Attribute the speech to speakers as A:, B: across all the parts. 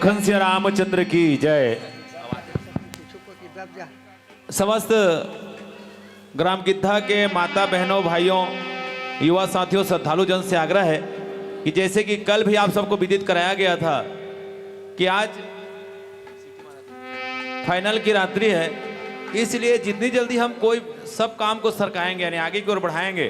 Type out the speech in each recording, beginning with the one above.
A: लखन सिया रामचंद्र की जय। समस्त ग्राम गिद्धा के माता बहनों भाइयों युवा साथियों श्रद्धालु जन से आग्रह है कि जैसे कि कल भी आप सबको विदित कराया गया था कि आज फाइनल की रात्रि है, इसलिए जितनी जल्दी हम कोई सब काम को सरकाएंगे यानी आगे की ओर बढ़ाएंगे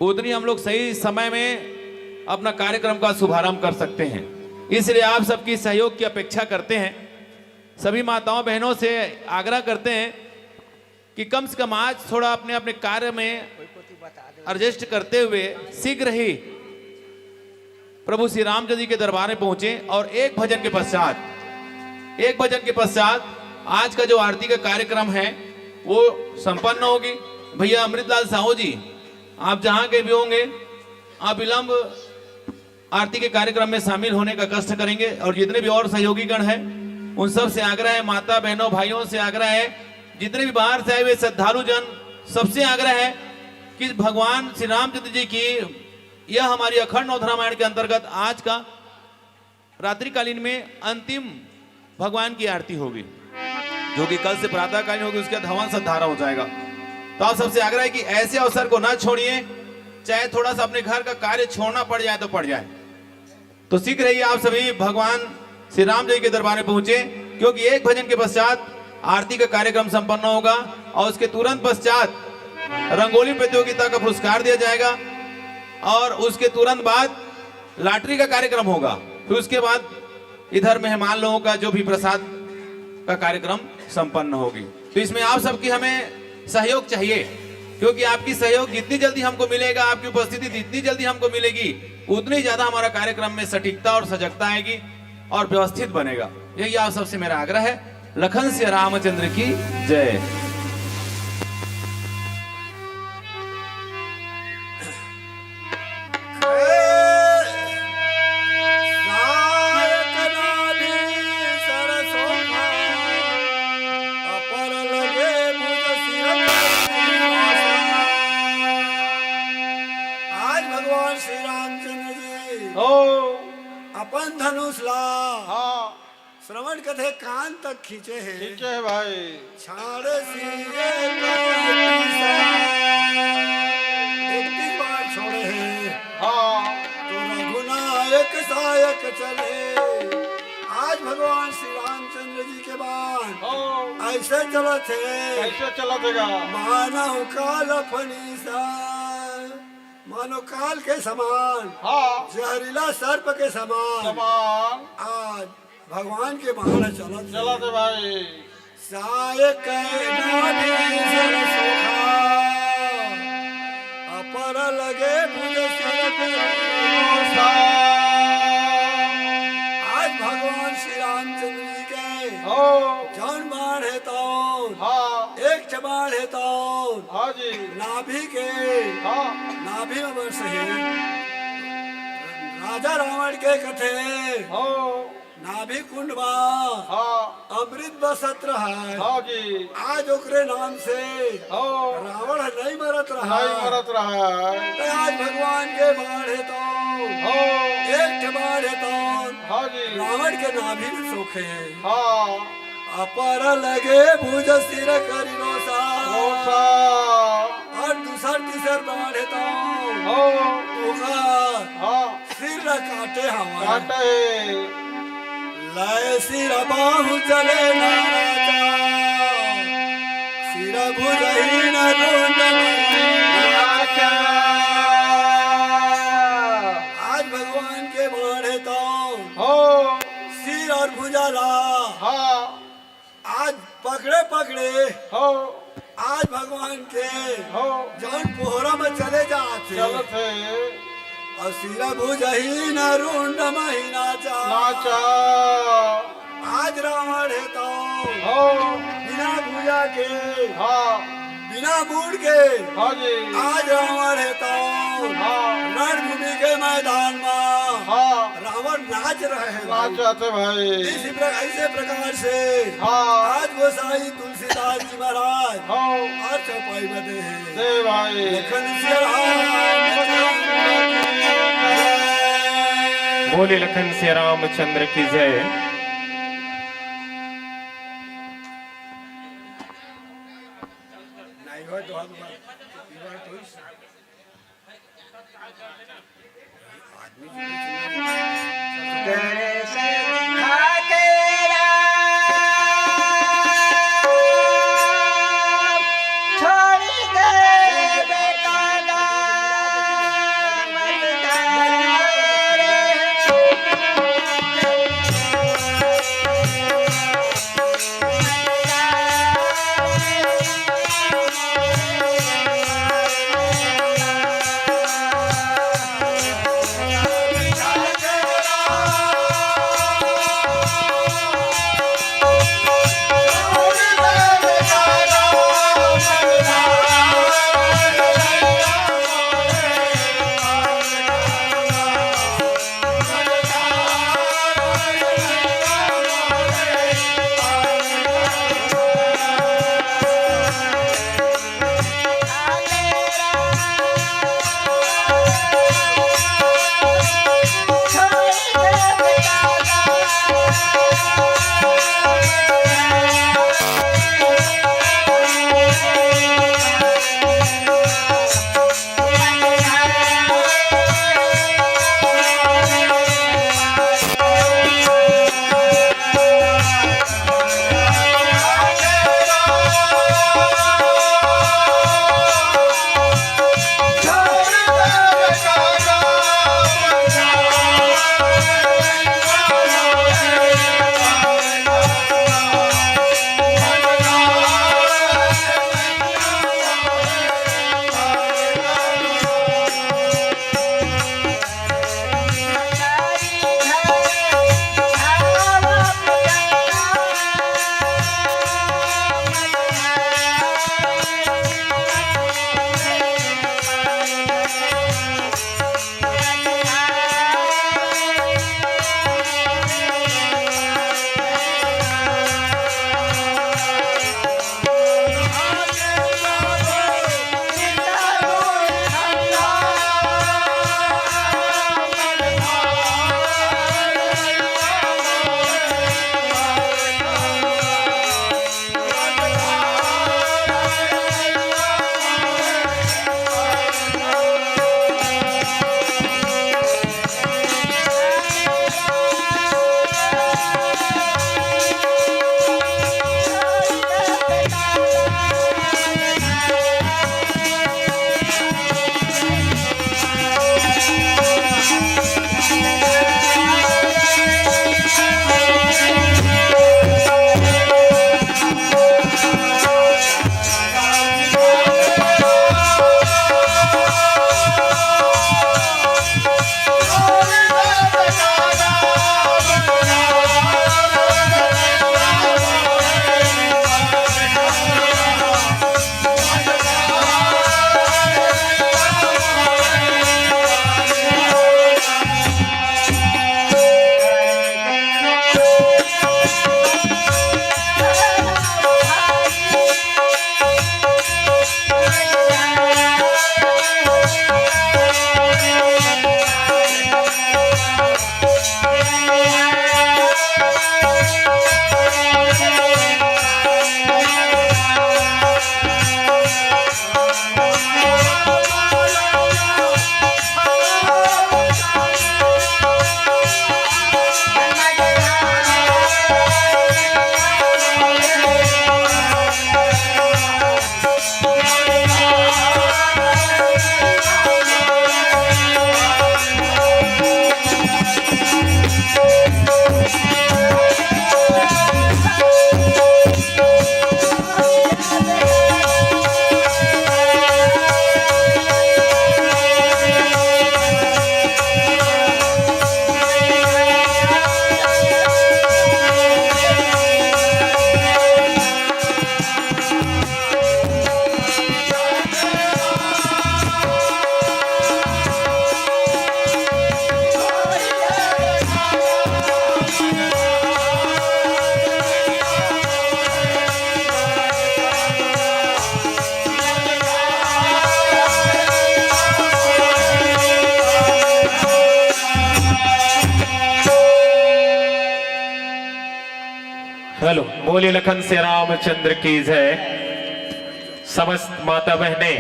A: उतनी हम लोग सही समय में अपना कार्यक्रम का शुभारंभ कर सकते हैं। इसलिए आप सबकी सहयोग की अपेक्षा करते हैं। सभी माताओं बहनों से आग्रह करते हैं कि कम से कम आज थोड़ा अपने अपने कार्य में एडजस्ट करते हुए शीघ्र ही प्रभु श्री रामचंद्र जी के दरबार में पहुंचे और एक भजन के पश्चात आज का जो आरती का कार्यक्रम है वो संपन्न होगी। भैया अमृतलाल साहू जी, आप जहां के भी होंगे आप विलंब आरती के कार्यक्रम में शामिल होने का कष्ट करेंगे और जितने भी और सहयोगी गण हैं उन सब से आग्रह है, माता बहनों भाइयों से आग्रह है, जितने भी बाहर से आए हुए श्रद्धालु जन सबसे आग्रह है कि भगवान श्री रामचंद्र जी की यह हमारी अखंड नवध रामायण के अंतर्गत आज का रात्रिकालीन में अंतिम भगवान की आरती होगी जो कि कल से प्रातःकालीन होगी, उसके बाद हवन सद्धारा हो जाएगा। तो आप सबसे आग्रह है कि ऐसे अवसर को ना छोड़िए, चाहे थोड़ा सा अपने घर का कार्य छोड़ना पड़ जाए तो पड़ जाए। तो शीघ्र ही आप सभी भगवान श्री राम जी के दरबार में पहुंचे क्योंकि एक भजन के पश्चात आरती का कार्यक्रम संपन्न होगा और उसके तुरंत पश्चात रंगोली प्रतियोगिता का पुरस्कार दिया जाएगा और उसके तुरंत बाद लॉटरी का कार्यक्रम होगा। फिर उसके बाद इधर मेहमान लोगों का जो भी प्रसाद का कार्यक्रम संपन्न होगी। तो इसमें आप सबकी हमें सहयोग चाहिए क्योंकि आपकी सहयोग जितनी जल्दी हमको मिलेगा, आपकी उपस्थिति जितनी जल्दी हमको मिलेगी उतनी ज्यादा हमारा कार्यक्रम में सटीकता और सजगता आएगी और व्यवस्थित बनेगा। यही आप सबसे मेरा आग्रह है। लखन सिया रामचंद्र की जय।
B: अपन धनुष ला श्रवण कथे कान तक खींचे हैं,
C: खींचे है भाई
B: छाड़ सीए बार छोड़े हैं। तो रघुनायक सायक चले आज भगवान श्री रामचंद्र जी के बाद ऐसे चला थे,
C: कैसे चला देगा
B: मानव काल फनीसा, मानो काल के समान, जहरीला सर्प के समान आज भगवान के बाण चला
C: दे भाई।
B: सायक अपर लगे भुज आज भगवान श्री रामचंद्र जी के जौन बाण है तो एक चबाण है तो नाभि के नाभि में वर्ष है। राजा रावण के कथे नाभि कुंड अमृत बसत रहा है आज ओकरे नाम से रावण नहीं मरत रहा तो आज भगवान के बाण है तो एक बाण है तो रावण के नाभि में सोखे है। अपर लगे भुज सिर करिनो सा और दूसर तीसर बाण है तो सिर काटे हमारे लय सिर बाहु चले नाराजा सिर भुजहीन आज भगवान के बाण तो सिर और भुजाला आज पकड़े आज भगवान के जौन पोहरा में चले जाते और सिरा भुजही न रुंड महीना नाचा आज रावण है तो बिना भुजा के बिना बूढ़ के आज रावण है तो रणभूमि के मैदान में रावण नाच रहे हैं
C: भाई।
B: ऐसे प्रकार से आज गोसाई तुलसीदास जी महाराज और चौपाई बने हैं
C: भाई।
B: लखन सिया रामचंद्र
A: बोले लखन सिया रामचंद्र की जय।
D: गणेश दिखा के छोड़ी गए बेकागा
E: हेलो, बोले लखन से रामचंद्र की जय। समस्त माता बहने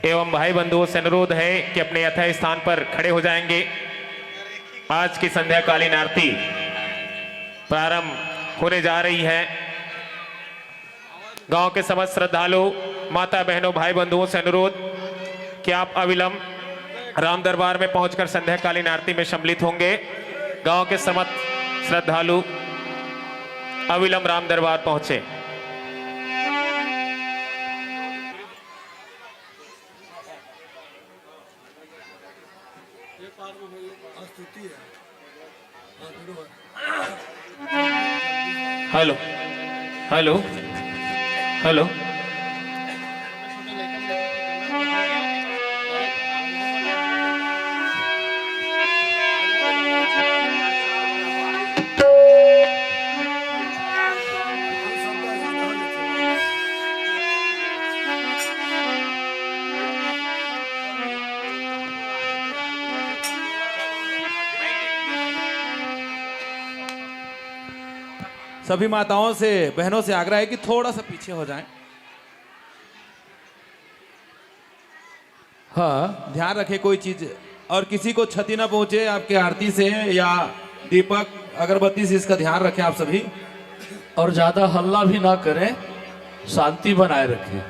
E: एवं भाई बंधुओं से अनुरोध है कि अपने यथा स्थान पर खड़े हो जाएंगे। आज की संध्याकालीन आरती प्रारंभ होने जा रही है। गांव के समस्त श्रद्धालु माता बहनों भाई बंधुओं से अनुरोध कि आप अविलंब राम दरबार में पहुंचकर संध्याकालीन आरती में सम्मिलित होंगे। गांव के समस्त श्रद्धालु अविलंब राम दरबार पहुंचे। हेलो हेलो हेलो
A: सभी माताओं से बहनों से आग्रह है कि थोड़ा सा पीछे हो जाएं। हाँ, ध्यान रखें कोई चीज और किसी को क्षति ना पहुंचे आपके आरती से या दीपक अगरबत्ती से, इसका ध्यान रखें आप सभी।
F: और ज्यादा हल्ला भी ना करें, शांति बनाए रखें।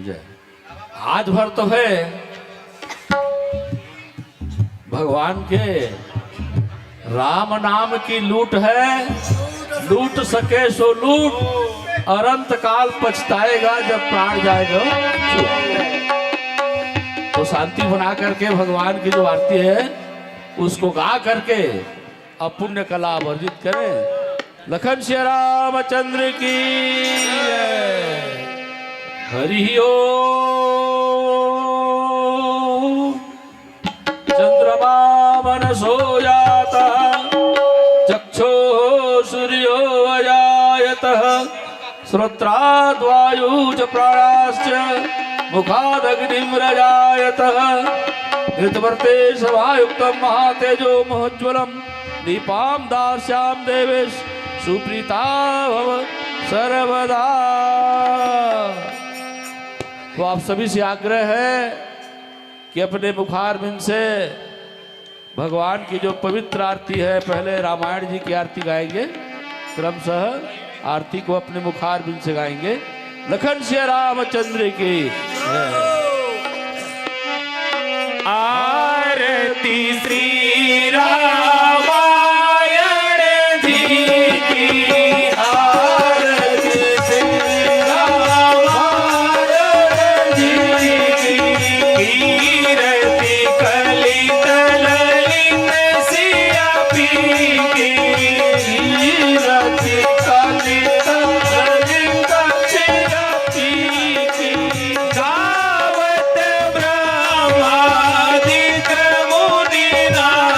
F: जय। आज भर तो है भगवान के राम नाम की लूट है, लूट सके सो लूट, अनंत काल पछताएगा जब प्राण जाएगा। तो शांति बना करके भगवान की जो आरती है उसको गा करके अब पुण्य कला वर्जित करें। लखन श्री रामचंद्र की जय। हरि ओम। चंद्रमा मनसो जाता चक्षो सूर्यो अजायतः श्रोत्राद्वायुच प्राणाश्च मुखादग्निम्रजायतः ऋतवर्ते सभायुक्तं महातेजो महोज्ज्वलं दीपां दास्यां देवेश सुप्रीता भव सर्वदा। तो आप सभी से आग्रह है कि अपने मुखारबिंद से भगवान की जो पवित्र आरती है, पहले रामायण जी की आरती गाएंगे, क्रमशः आरती को अपने मुखारबिंद से गाएंगे। लखन श्री रामचंद्र की
E: आरती श्री रामायण जी की, आरती श्री रामायण जी की, कीरति कलित ललित सिया पी की, कीरति कलित ललित सिया पी की, गावत ब्रह्मादिक मुनि नाम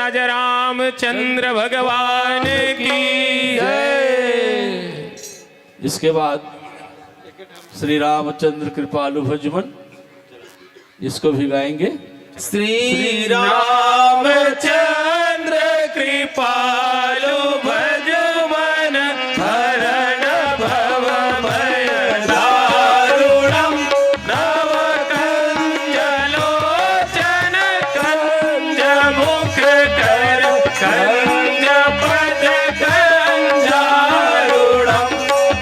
E: राजा रामचंद्र भगवान की
F: जय। इसके बाद श्री रामचंद्र कृपालु भजमन, इसको भी गाएंगे।
E: श्री रामचंद्र कृपालु भजमन हरण भव भय दारुणम नव कंजलोचन कंज मुख कर कंज पद कंजारुणम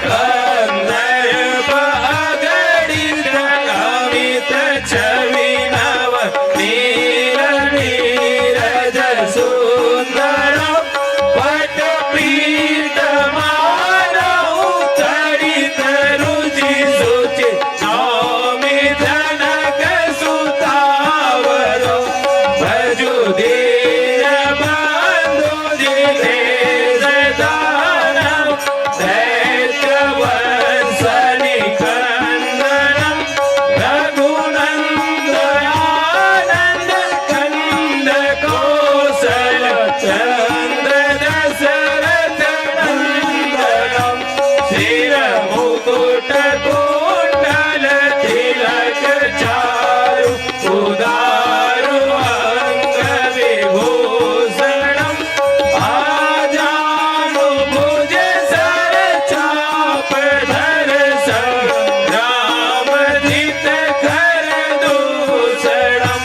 E: कंदर्प अगणित अमित छवि नव नील नीरज सुंदरम पट पीत मानव चरित रुचि सुचि नौमि जनक सुतावरो भजु दीन बंधु जितेश दानव दैत्य वंशनि कंदनम रघुनंदनानंद कंद कौशल चंद्र दशरथ नंदनम शिर मुकुट कुंडल तिलक चारु उदारु अंग विभूषणम आजानु भुज सर चाप धर संग्रामजित कर दूषणम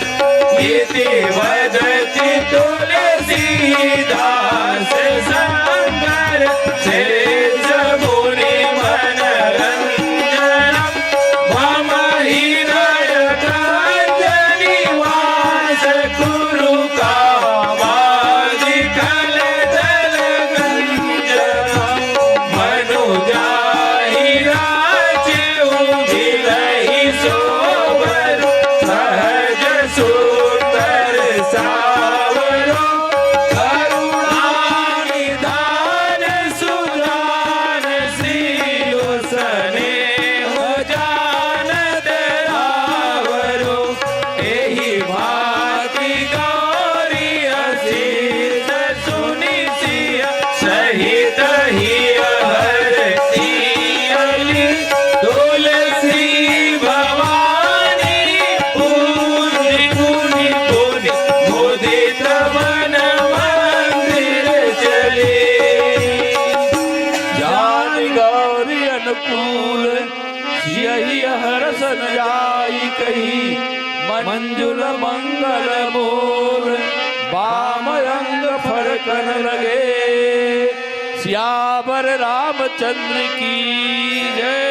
E: इति वदति तुलसीदास शंकर शेष मुनि मनरंजनम मम हृदय निवास कुरु कामादिकल जल गंजनम मनुजाहि राजेउ गिरहि सोबर सहज सुंदर सावरो करुणानिधान सुजान श्रीयो स्नेह जानत रावरो एहि भांति गौरी असीस सुनि सिय सहित हिय हरतियलि तुलसी भवानी पूजि पुनि पुनि मुदित मन मंदिर चले।
F: जान गौरी अनुकूल यही हरसन जाई कही, मंजुल मंगल मूल वाम अंग फरकन लगे। सियावर रामचंद्र की जय।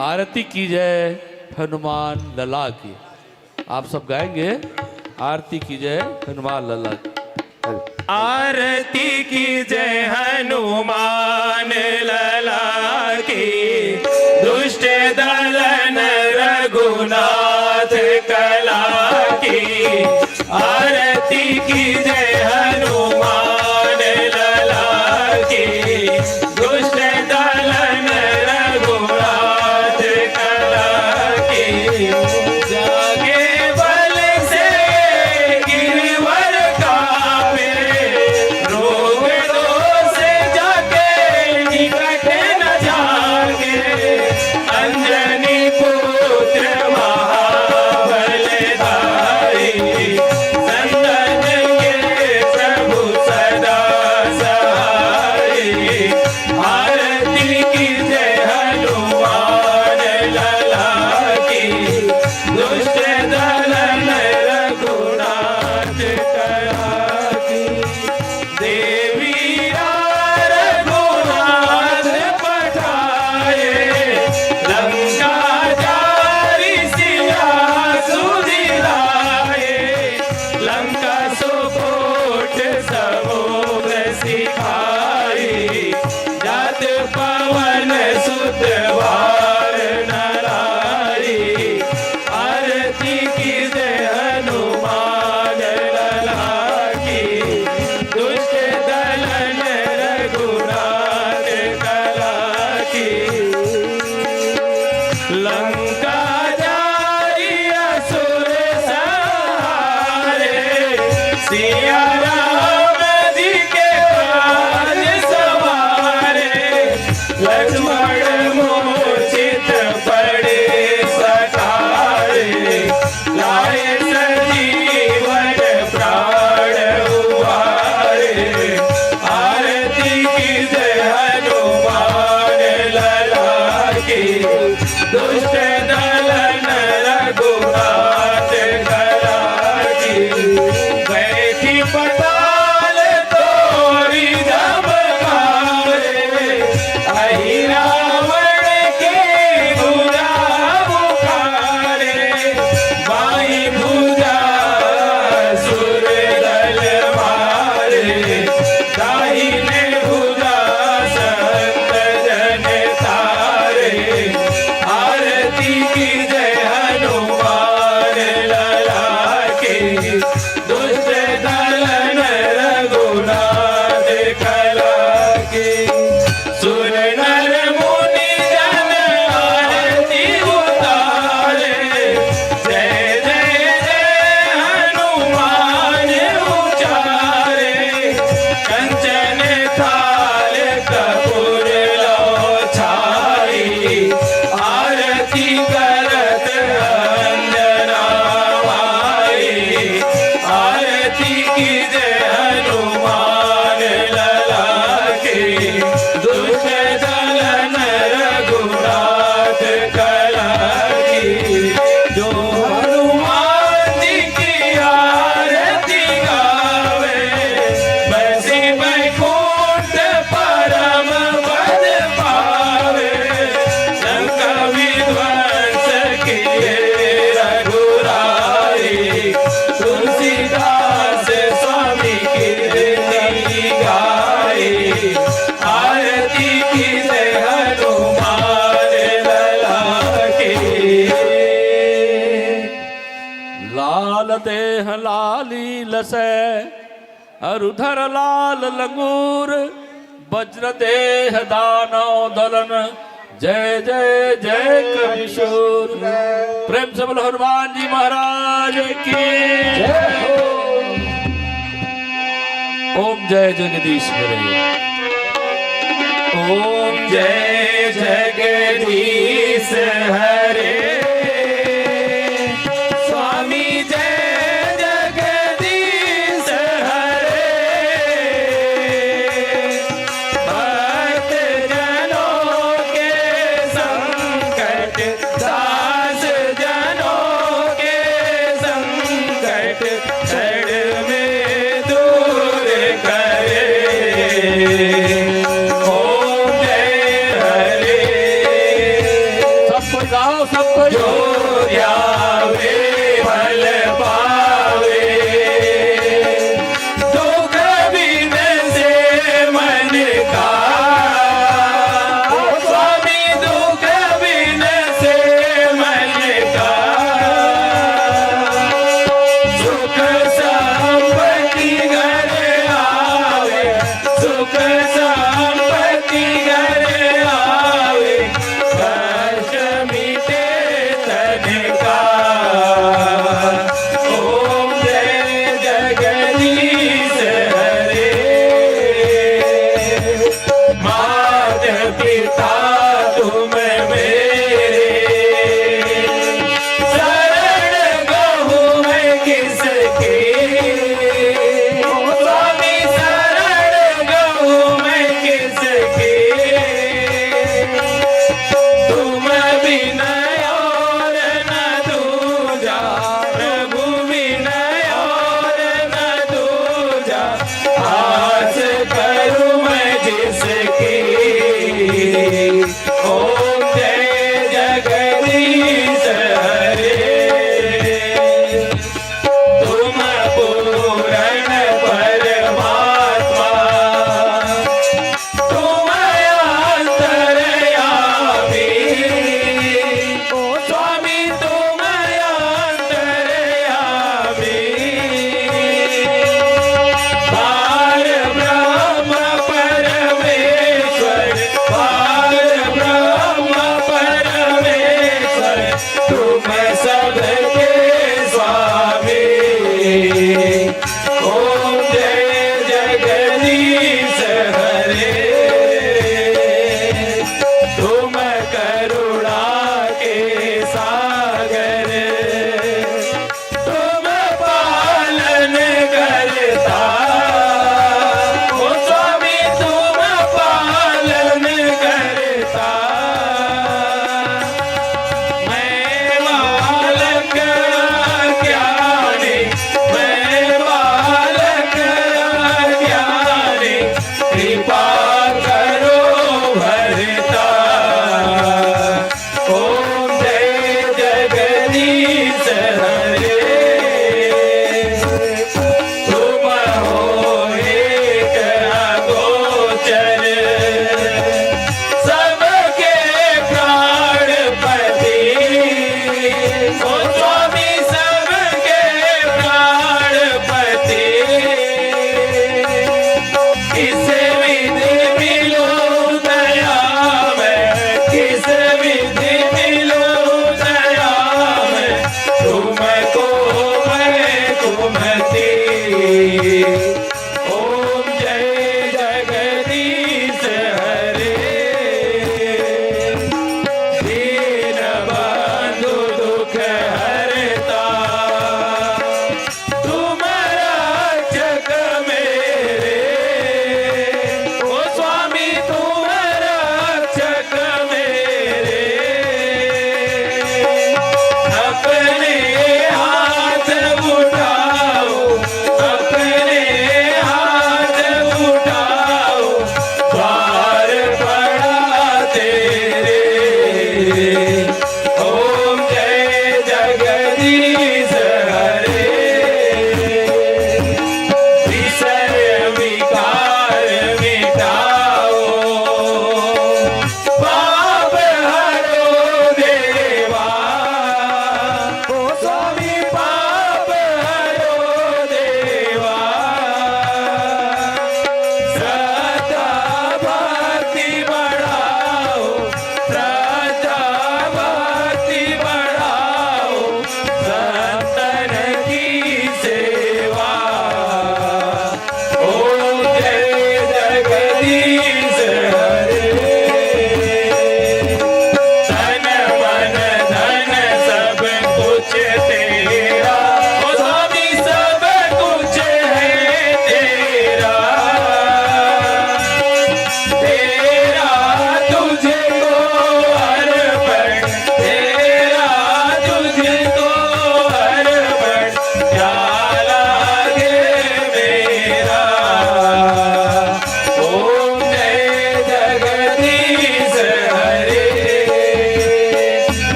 F: आरती की जय हनुमान लला की। आप सब गाएंगे आरती की जय हनुमान लला की।
E: आरती की जय हनुमान लला की, दुष्ट दलन रघुनाथ कला की। आरती की जय हनुमान लला की, दुष्ट दलन रघुनाथ कला की। जागे बल से गिरवर कापे, रोग दोष जाके निकट न जागे। अंजनी पुत्र महाबलधारी, संतन के प्रभु सदा सहाय। आरती की जय हनुमान लला की, दुष्ट दलन रघुनाथ कला की। देवी रघुनाथ पठाए, लंका जारी सिया सुधिलाए। लंका सुकोट समुद्र सिखाई, जात पवन सुत वार नराई। आरती की जय हनुमान लला की, दुष्ट दलन रघुनाथ कला की। लंका जारी असुर संहार, सिया राम जी के काज सवारे लक्ष्मण मूर्छित पड़े सकारे लाए संजीवन प्राण उबारे आरती की जय हनुमान लला की दुष्ट दलन रघुनाथ कला की बैठी पताल तोरी जमकारे अहि रावण के गुरा पुकारे बाई भुजा सुर दल मारे दाहिने भुजा संत जन तारे आरती की जय हनुमान लला की दुष्ट दलन रघुनाथ कला की सुर नर मुनि जन आरती उतारे जय जय जय हनुमान उचारे कंचन थाल कपूर लो छाई आरती करत अंजना माई आरती की जय हनुमान लला की दुष्ट दलन रघुनाथ कला की जो हनुमान जी की आरती गावे बसी बैकुंठ परम पद पावे शंख विध्वंस किए रघुराई तुलसीदास स्वामी कीर्ति गाई आरती की जय हनुमान लला की
F: लाल देह लाली लसै अरुधर लाल लंगूर वज्र देह दानव दलन जय जय जय कविशूर प्रेम से बोलो हनुमान जी महाराज की जय हो। ओम जय जगदीश हरे।
E: ओम जय जगदीश हरे स्वामी जय जगदीश हरे भक्त जनों के संकट दास जनों के संकट क्षण में दूर करे ओम जय हरे
F: सबको गाओ सबको
E: जो ध्यावे फल पावे दुख बिन से मन का स्वामी दुख बिन से मन का सुख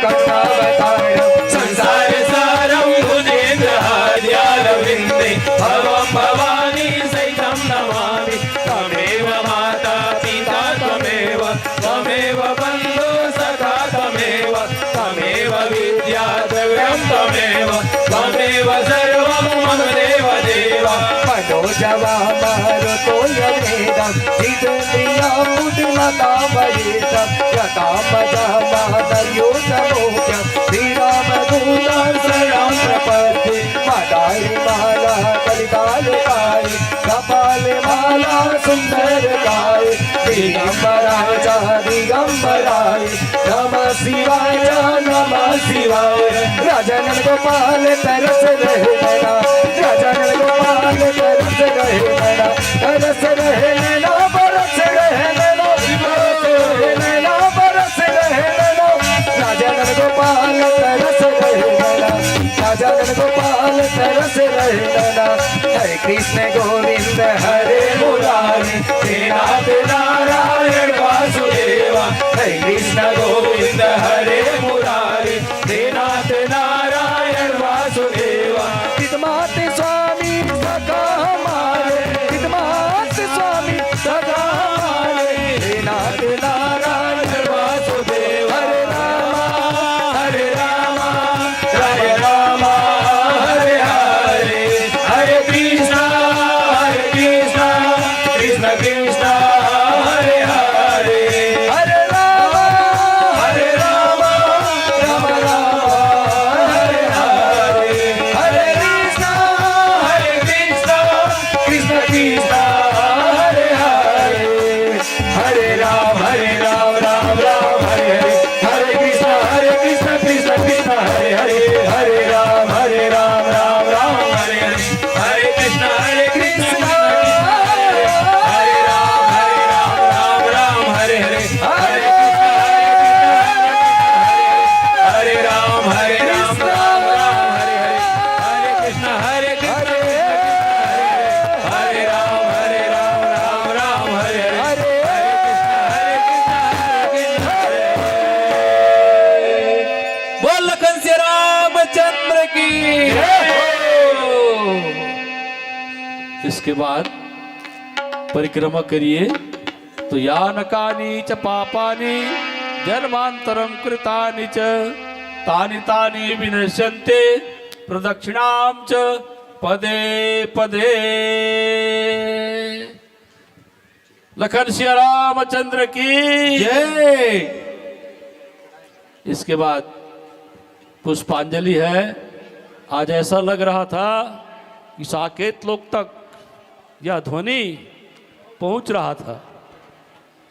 D: कथावतारं
E: संसार सारं भुजेन्द्रहार्यारविन्दे भवं भवानी सहितं नमामि त्वमेव माता पिता त्वमेव त्वमेव बन्धु सखा त्वमेव त्वमेव विद्या द्रव्यं त्वमेव त्वमेव सर्वं मम देव देव
D: मनोजवा मारुतो यवेदं जितेन्द्रिया बुद्धिमता वयेतं यथा मजामादयो समोक्यं श्रीरामदूतं शरणं प्रपद्ये मदारि माला कलिकालकाय कपाले माला सुन्दरकाय दिगम्बराय दिगम्बराय नमः शिवाय राजन गोपाल तरस रहे नैना राजन गोपाल तरस रहे नैना तरस रहे नैना बरस रहे नैना बरस रहे नैना बरस रहे नैना राजन गोपाल तरस रहे नैना राजन गोपाल तरस रहे नैना हरे कृष्ण गोविंद हरे मुरारी हे नाथ नारायण वासुदेवा हरे कृष्ण गोविंद हरे मुरारी हे नाथ नारायण वासुदेवा विद्मात स्वामी सखा हमारे विद्मात स्वामी सखा हमारे हे नाथ नारायण वासुदेव हरे रामा हरे रामा हरे रामा हरे हरे हरे कृष्णा कृष्ण कृष्ण हरे हरे हरे रामा राम राम हरे हरे हरे कृष्ण कृष्ण कृष्ण हरे हरे हरे राम राम राम हरे हरे हरे कृष्ण कृष्ण कृष्ण हरे हरे हरे राम राम राम हरे हरे हरे कृष्ण कृष्ण हरे राम हरे हरे हरे हरे राम हरे राम हरे हरे हरे कृष्ण कृष्ण हरे राम राम राम हरे हरे हरे कृष्ण हरे
A: बोल लखन से रामचंद्र की इसके बाद परिक्रमा करिए तो यानकानि च पापानि जन्मांतरं कृतानि च तानि तानि विनश्यन्ते प्रदक्षिणां च पदे पदे। लखन सिया रामचंद्र की जय। इसके बाद पुष्पांजलि है। आज ऐसा लग रहा था कि साकेत लोक तक यह ध्वनि पहुंच रहा था,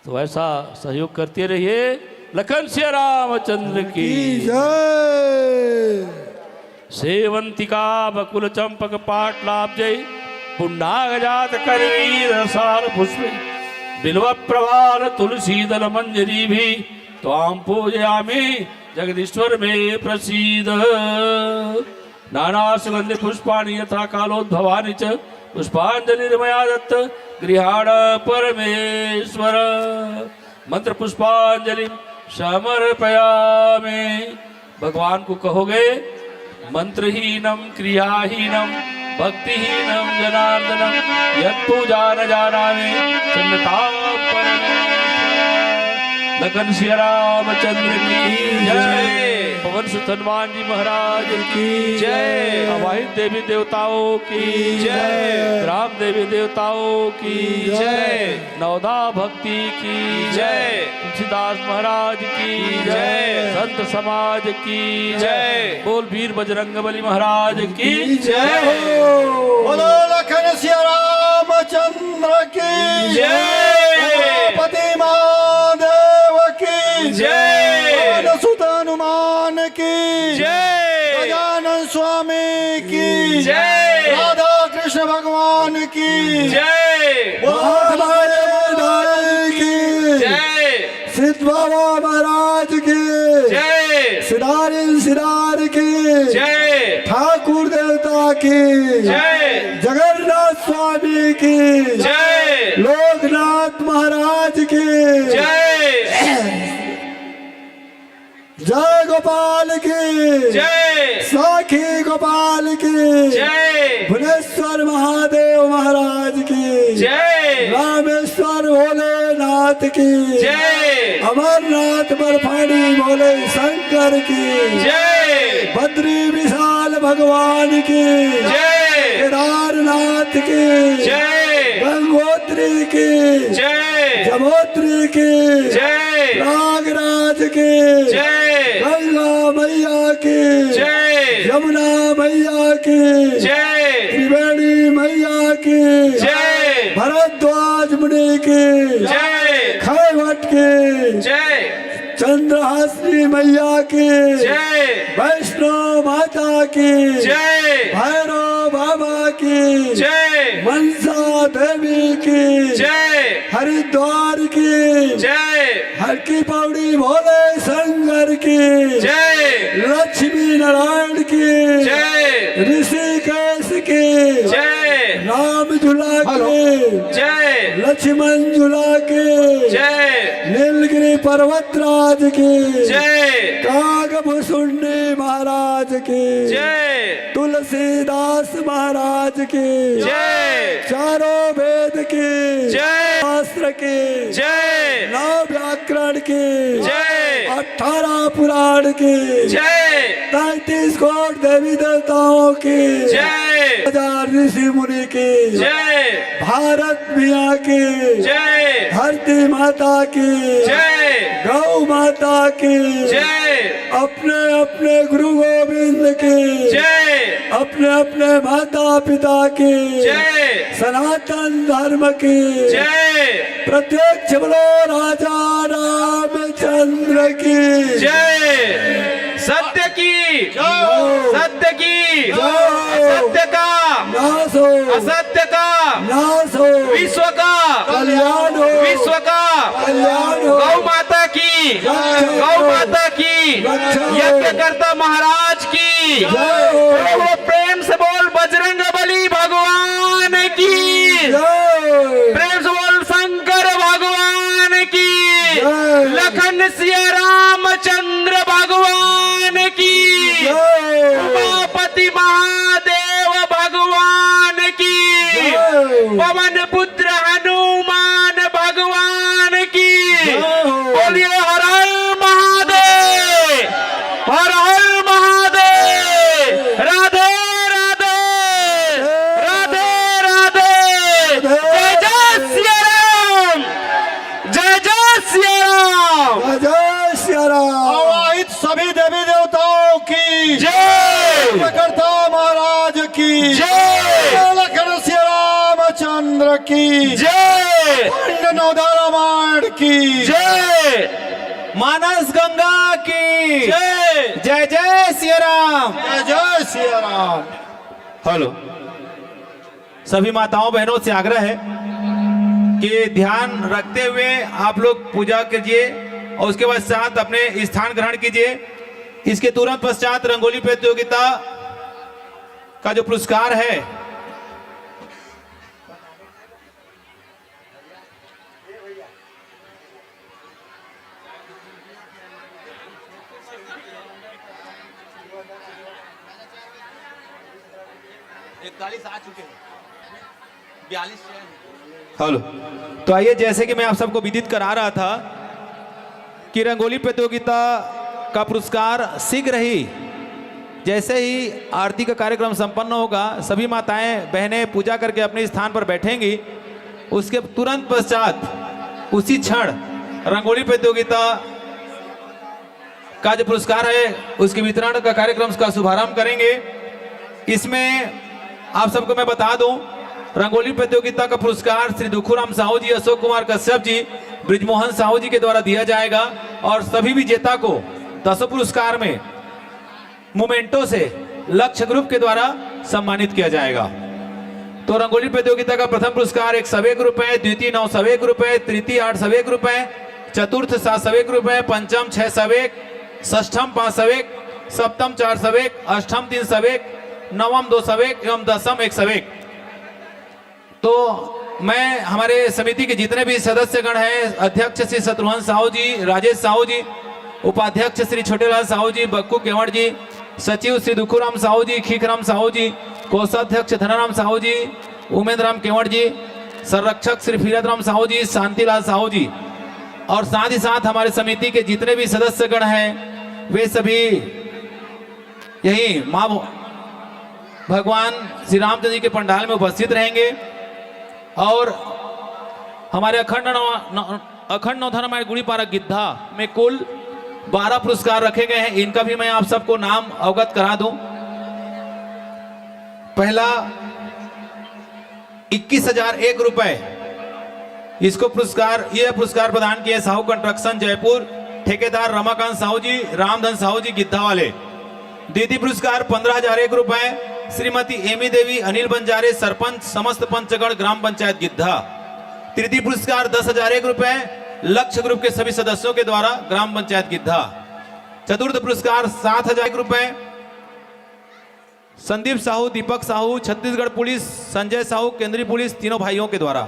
A: तो ऐसा सहयोग करते रहिए। लखन सिया रामचंद्र की
B: जय।
A: सेवंतिका बकुल चंपक पाटलाब्जय पुण्डागजात करवीर सार पुष्प बिल्व प्रवाल तुलसी दल मंजरी भी त्वां पूजयामि जगदीश्वर में प्रसीद। नाना सुगंधि पुष्पाणि यथा कालोद्भवानि च पुष्पांजलिर्मया दत्त गृहाण परमेश्वर। मंत्र पुष्पांजलि समर्पयामि। भगवान को कहोगे मंत्रहीनम क्रियाहीनम भक्तिहीनम जनार्दनम यत् पूजा न जानामि चन्नतां परमेश्वर। लखन सिया रामचंद्र की जय। पवन सुत हनुमान जी महाराज की जय। अवाहित देवी देवताओं की जय। राम देवी देवताओं की जय। नवदा भक्ति की जय। तुलसीदास महाराज की जय। संत समाज की जय। बोल वीर बजरंगबली महाराज की जय।
B: बोलो लखन सिया रामचंद्र की
A: जय।
B: पति महादेव की
A: जय।
B: सुत हनुमान की
A: जय।
B: गजानन स्वामी की
A: जय।
B: राधा कृष्ण भगवान की
A: जय।
B: की
A: जय।
B: सिद्ध बाबा महाराज की
A: जय।
B: सिदार की
A: जय।
B: ठाकुर देवता की
A: जय।
B: जगन्नाथ स्वामी की
A: जय।
B: लोकनाथ महाराज की
A: जय।
B: जय गोपाल की
A: जय
B: साखी गोपाल की
A: जय
B: भुवनेश्वर महादेव महाराज की
A: जय
B: रामेश्वर भोलेनाथ की
A: जय
B: अमरनाथ बर्फानी भोले शंकर की
A: जय
B: बद्री विशाल भगवान की
A: जय
B: केदारनाथ की
A: जय
B: गंगोत्री की
A: जय
B: जमोत्री की
A: जय
B: प्रयागराज की
A: जय
B: गंगा मैया की
A: जय
B: यमुना मैया की
A: जय
B: त्रिवेणी मैया की
A: जय
B: भरद्वाज मुनि की
A: जय
B: खैवट की
A: जय
B: चंद्रहासिनी मैया की
A: जय
B: वैष्णो माता की
A: जय
B: भैरव बाबा की
A: जय
B: मनसा देवी की
A: जय
B: हरिद्वार की
A: जय
B: हर की पौड़ी भोले शंकर की
A: जय
B: लक्ष्मी नारायण की
A: जय
B: ऋषिकेश की
A: जय
B: राम झूला की
A: जय
B: लक्ष्मण झूला की
A: जय
B: नीलगिरी पर्वतराज की
A: जय
B: कागभूषुंडी महाराज की
A: जय
B: तुलसीदास महाराज की
A: जय
B: चारों वेद की
A: जय
B: शास्त्र की
A: जय
B: नौ व्याकरण की
A: जय
B: 18 पुराण की
A: जय
B: 33 कोट देवी देवताओं की
A: जय
B: 1000 ऋषि मुनि की
A: जय
B: भारत मिया की
A: जय
B: धरती माता की
A: जय
B: गौ माता की
A: जय
B: अपने अपने गुरु गोविंद की
A: जय
B: अपने अपने माता पिता की
A: जय
B: सनातन धर्म की
A: जय
B: प्रत्यक्ष बोलो राजा रामचंद्र की
A: जय सत्य की सत्य की
B: जय।
A: सत्य का
B: नाश हो
A: असत्य का
B: नाश हो
A: विश्व का
B: कल्याण हो
A: विश्व का
B: कल्याण हो
A: गौ माता की गौ माता की यज्ञकर्ता महाराज की
B: जय हो
A: वो प्रेम से बोल बजरंग बली भगवान की
B: जय
A: प्रेम से बोल शंकर भगवान की
B: जय।
A: लखन सिया रामचंद्र भगवान की
B: जय
A: उमापति महादेव भगवान की
B: जय।
A: पवन पुत्र हनुमान भगवान की बोलिए हर हर महादेव हर हर महादेव राधे राधे राधे राधे जय जय सिया राम जय जय सिया राम
B: जय श्री राम
C: आवाहित सभी देवी देवताओं की
A: जय
C: करता महाराज की
A: जय
C: लखन श्री रामचंद्र की
A: जय
C: रामायण की
A: जय
D: मानस गंगा की
A: जय
D: जय जय सिया राम
C: जय जय श्री राम।
A: हेलो
D: सभी माताओं बहनों से आग्रह है कि ध्यान रखते हुए आप लोग पूजा कीजिए और उसके पश्चात अपने स्थान ग्रहण कीजिए। इसके तुरंत पश्चात रंगोली प्रतियोगिता का जो पुरस्कार है हेलो तो आइए, जैसे कि मैं आप सबको विदित करा रहा था कि रंगोली प्रतियोगिता का पुरस्कार शीघ्र ही जैसे ही आरती का कार्यक्रम संपन्न होगा सभी माताएं बहनें पूजा करके अपने स्थान पर बैठेंगी। उसके तुरंत पश्चात उसी क्षण रंगोली प्रतियोगिता का जो पुरस्कार है उसके वितरण का कार्यक्रम का शुभारंभ करेंगे। इसमें आप सबको मैं बता दूं, रंगोली प्रतियोगिता का पुरस्कार श्री दुखूराम साहू जी, अशोक कुमार कश्यप जी, ब्रिजमोहन साहू जी के द्वारा दिया जाएगा और सभी विजेता को 10 पुरस्कार में मोमेंटो से लक्ष्य ग्रुप के द्वारा सम्मानित किया जाएगा। तो रंगोली प्रतियोगिता का प्रथम पुरस्कार 101 रुपए, द्वितीय 901 रुपए, तृतीय 801 रुपए, चतुर्थ 701 रुपए, पंचम 601, षष्ठम 501, सप्तम 401, अष्टम 301, नवम 201 एवं दसम 101। तो मैं हमारे समिति के जितने भी सदस्यगण हैं, अध्यक्ष श्री शत्रुघ्न साहू जी, राजेश साहू जी उपाध्यक्ष श्री छोटेलाल साहू जी, बक्कू केवड़ जी, सचिव श्री दुखूराम साहू जी, खीखराम साहू जी, कोषाध्यक्ष धनाराम साहू जी, उमेंद्र राम केवड़ जी, संरक्षक श्री फिरतराम साहू जी, शांतिलाल साहू जी, और साथ ही साथ हमारे समिति के जितने भी सदस्यगण हैं वे सभी यही मां भगवान श्री रामचंद्र जी के पंडाल में उपस्थित रहेंगे। और हमारे अखंड नवधर्म गुड़ीपारा गिद्धा में कुल 12 पुरस्कार रखे गए हैं। इनका भी मैं आप सबको नाम अवगत करा दूं। पहला 21,001 रुपए इसको पुरस्कार, यह पुरस्कार प्रदान किए साहू कंस्ट्रक्शन जयपुर, ठेकेदार रमाकांत साहू जी, रामधन साहू जी गिद्धा वाले। द्वितीय पुरस्कार 15,001 रुपए श्रीमती एमी देवी, अनिल बंजारे, सरपंच समस्त पंचगढ़ ग्राम पंचायत गिद्धा। तृतीय पुरस्कार 10,001 रुपए लक्ष्य ग्रुप के सभी सदस्यों के द्वारा ग्राम पंचायत गिद्धा। चतुर्थ पुरस्कार 7,001 रुपए संदीप साहू, दीपक साहू, छत्तीसगढ़ पुलिस, संजय साहू, केंद्रीय पुलिस, तीनों भाइयों के द्वारा।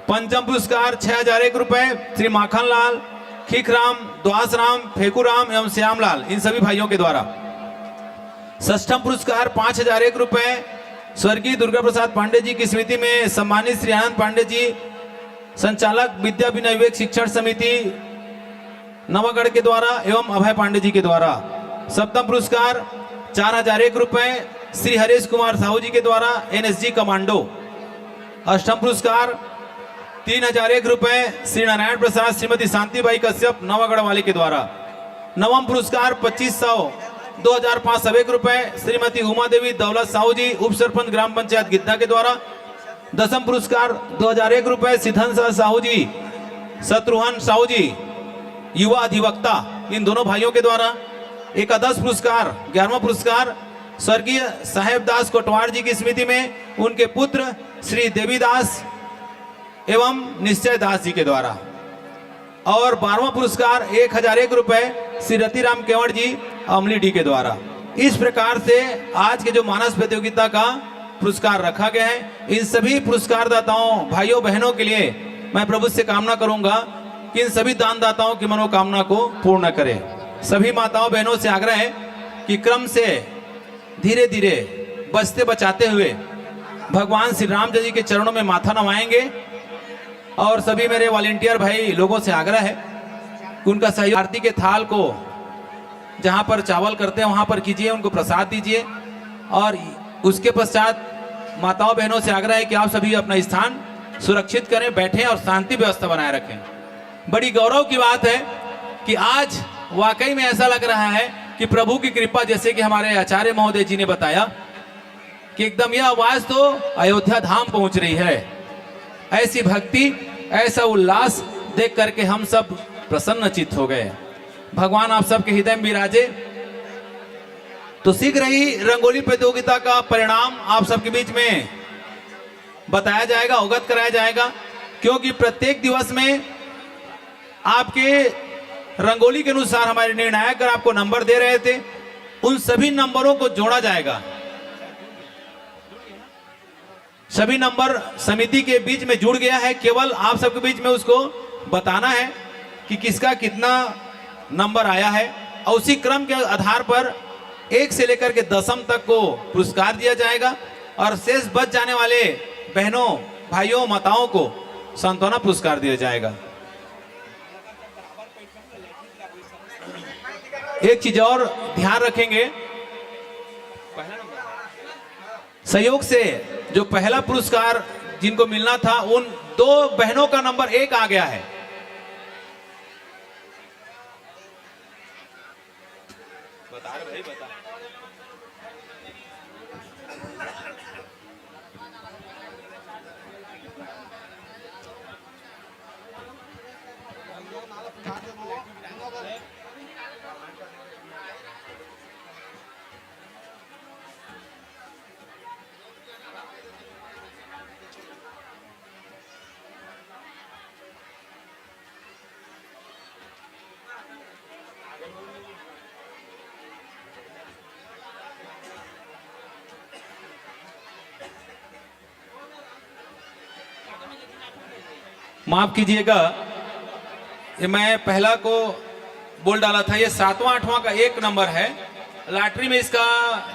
D: पंचम पुरस्कार 6,001 रुपए श्री माखन लाल, खीखराम, द्वासराम, फेकूराम एवं श्यामलाल, इन सभी भाइयों के द्वारा। षष्ठम पुरस्कार 5,001 रुपए स्वर्गीय दुर्गा प्रसाद पांडे जी की स्मृति में सम्मानित श्री आनंद पांडे जी, संचालक विद्या विनय विवेक शिक्षण समिति नवागढ़ के द्वारा एवं अभय पांडे जी के द्वारा। सप्तम पुरस्कार 4,001 रुपए श्री हरेश कुमार साहू जी के द्वारा, एनएसजी कमांडो। अष्टम पुरस्कार 3,001 रुपए श्री नारायण प्रसाद, श्रीमती शांतिबाई कश्यप, नवागढ़ वाले के द्वारा। नवम पुरस्कार 2,501 रुपए श्रीमती उमा देवी दौलत साहू जी, उप सरपंच ग्राम पंचायत गिद्धा के द्वारा। दसम पुरस्कार 2,001 रुपए सिद्धन साहू जी, शत्रुघ्न साहू जी, युवा अधिवक्ता, इन दोनों भाइयों के द्वारा। एकादश पुरस्कार 11वां पुरस्कार स्वर्गीय साहेब दास कोटवार जी की स्मृति में उनके पुत्र श्री देवीदास एवं निश्चय दास जी के द्वारा। और 12वां पुरस्कार 1,001 रुपए श्री रतिराम केवड़ जी, अमली डी के द्वारा। इस प्रकार से आज के जो मानस प्रतियोगिता का पुरस्कार रखा गया है, इन सभी पुरस्कार दाताओं भाइयों बहनों के लिए मैं प्रभु से कामना करूंगा कि इन सभी दानदाताओं की मनोकामना को पूर्ण करें। सभी माताओं बहनों से आग्रह है कि क्रम से धीरे धीरे बचते बचाते हुए भगवान श्री रामचंद्र जी के चरणों में माथा नवाएंगे। और सभी मेरे वॉलेंटियर भाई लोगों से आग्रह है कि उनका सहयोग आरती के थाल को जहां पर चावल करते हैं वहां पर कीजिए, उनको प्रसाद दीजिए। और उसके पश्चात माताओं बहनों से आग्रह है कि आप सभी अपना स्थान सुरक्षित करें, बैठें और शांति व्यवस्था बनाए रखें। बड़ी गौरव की बात है कि आज वाकई में ऐसा लग रहा है कि प्रभु की कृपा, जैसे कि हमारे आचार्य महोदय जी ने बताया कि एकदम यह आवाज तो अयोध्या धाम पहुंच रही है। ऐसी भक्ति, ऐसा उल्लास देख करके हम सब प्रसन्नचित्त हो गए। भगवान आप सबके हृदय में विराजे। तो शीघ्र ही रंगोली प्रतियोगिता का परिणाम आप सबके बीच में बताया जाएगा, अवगत कराया जाएगा, क्योंकि प्रत्येक दिवस में आपके रंगोली के अनुसार हमारे निर्णायक आपको नंबर दे रहे थे, उन सभी नंबरों को जोड़ा जाएगा। सभी नंबर समिति के बीच में जुड़ गया है, केवल आप सबके बीच में उसको बताना है कि किसका कितना नंबर आया है। और उसी क्रम के आधार पर 1 से लेकर के 10वीं तक को पुरस्कार दिया जाएगा और शेष बच जाने वाले बहनों भाइयों माताओं को सांत्वना पुरस्कार दिया जाएगा। एक चीज और ध्यान रखेंगे, सहयोग से जो पहला पुरस्कार जिनको मिलना था उन 2 बहनों का नंबर 1 आ गया है। बता रहे भाई, बता। माफ कीजिएगा, मैं पहला को बोल डाला था। ये 7वां 8वां का 1 नंबर है। लॉटरी में इसका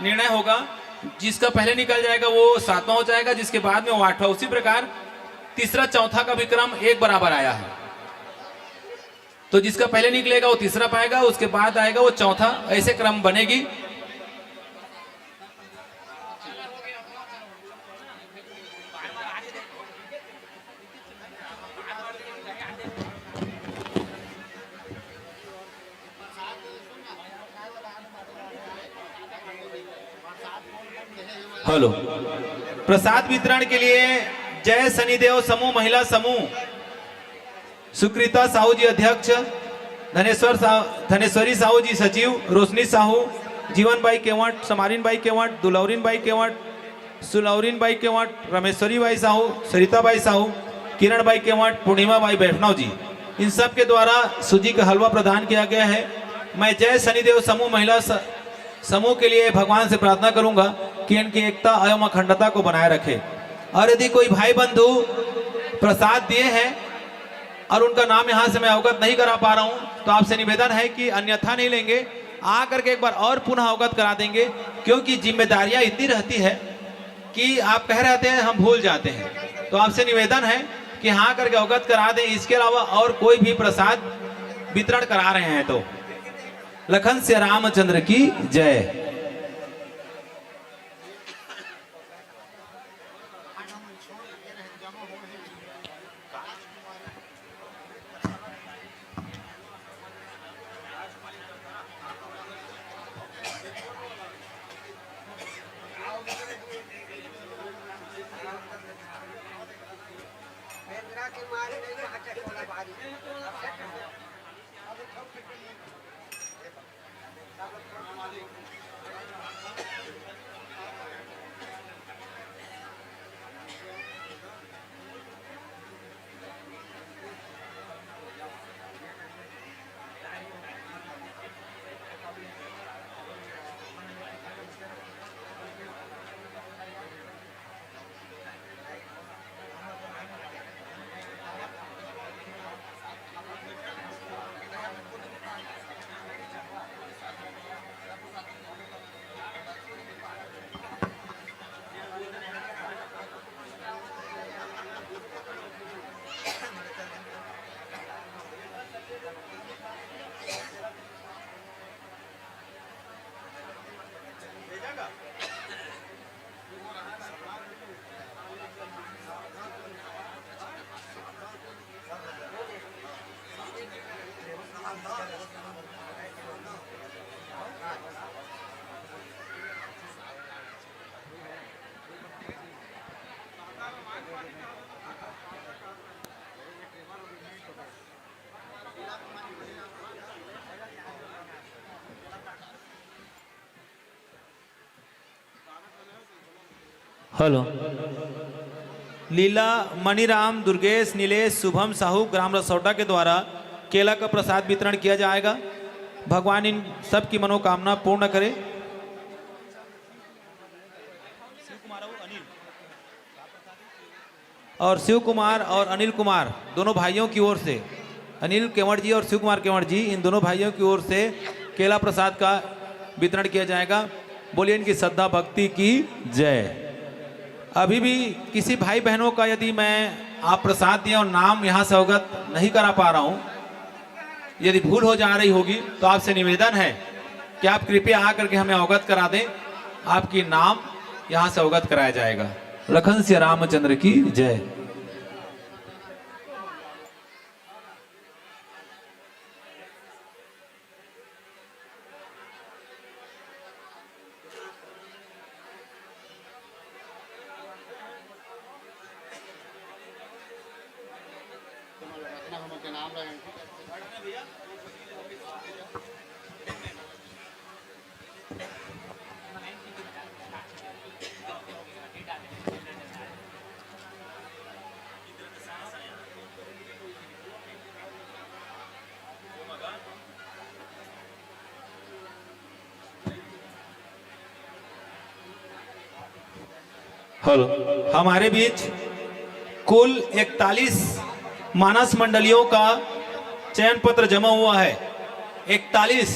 D: निर्णय होगा, जिसका पहले निकल जाएगा वो 7वां हो जाएगा, जिसके बाद में वो 8वां। उसी प्रकार तीसरा चौथा का भी क्रम एक बराबर आया है, तो जिसका पहले निकलेगा वो तीसरा पाएगा, उसके बाद आएगा वो चौथा, ऐसे क्रम बनेगी। हेलो, प्रसाद वितरण के लिए जय शनिदेव समूह महिला समूह, सुकृता साहू जी अध्यक्ष, धनेश्वरी साहू जी सचिव, रोशनी साहू, जीवन बाई केवट, समारीन बाई केवट, दुलौरीन बाई केवट, सुलौरीन बाई केवट, रमेश्वरी बाई साहू, सरिता बाई साहू, किरण बाई केवट, पूर्णिमा बाई वैष्णव जी, इन सब के द्वारा सूजी का हलवा प्रदान किया गया है। मैं जय शनिदेव समूह महिला समूह के लिए भगवान से प्रार्थना करूंगा कि इनकी एकता एवं अखंडता को बनाए रखे। और यदि कोई भाई बंधु प्रसाद दिए हैं और उनका नाम यहाँ से मैं अवगत नहीं करा पा रहा हूँ, तो आपसे निवेदन है कि अन्यथा नहीं लेंगे, आकर के एक बार और पुनः अवगत करा देंगे, क्योंकि जिम्मेदारियां इतनी रहती है कि आप कह रहते हैं हम भूल जाते हैं। तो आपसे निवेदन है कि हाँ करके अवगत करा दें। इसके अलावा और कोई भी प्रसाद वितरण करा रहे हैं तो लखन से रामचंद्र की जय। हेलो, लीला मणिराम, दुर्गेश, नीलेश, शुभम साहू, ग्राम रसौटा के द्वारा केला का प्रसाद वितरण किया जाएगा। भगवान इन सब की मनोकामना पूर्ण करे। और शिव कुमार और अनिल कुमार दोनों भाइयों की ओर से, अनिल केवट जी और शिव कुमार केवट जी, इन दोनों भाइयों की ओर से केला प्रसाद का वितरण किया जाएगा। बोलिए इनकी श्रद्धा भक्ति की जय। अभी भी किसी भाई बहनों का यदि मैं आप प्रसाद दिए और नाम यहाँ से अवगत नहीं करा पा रहा हूँ, यदि भूल हो जा रही होगी, तो आपसे निवेदन है कि आप कृपया आकर के हमें अवगत करा दें। आपकी नाम यहाँ से अवगत कराया जाएगा। लखन से रामचंद्र की जय। हेलो, हमारे बीच कुल 41 मानस मंडलियों का चयन पत्र जमा हुआ है। 41,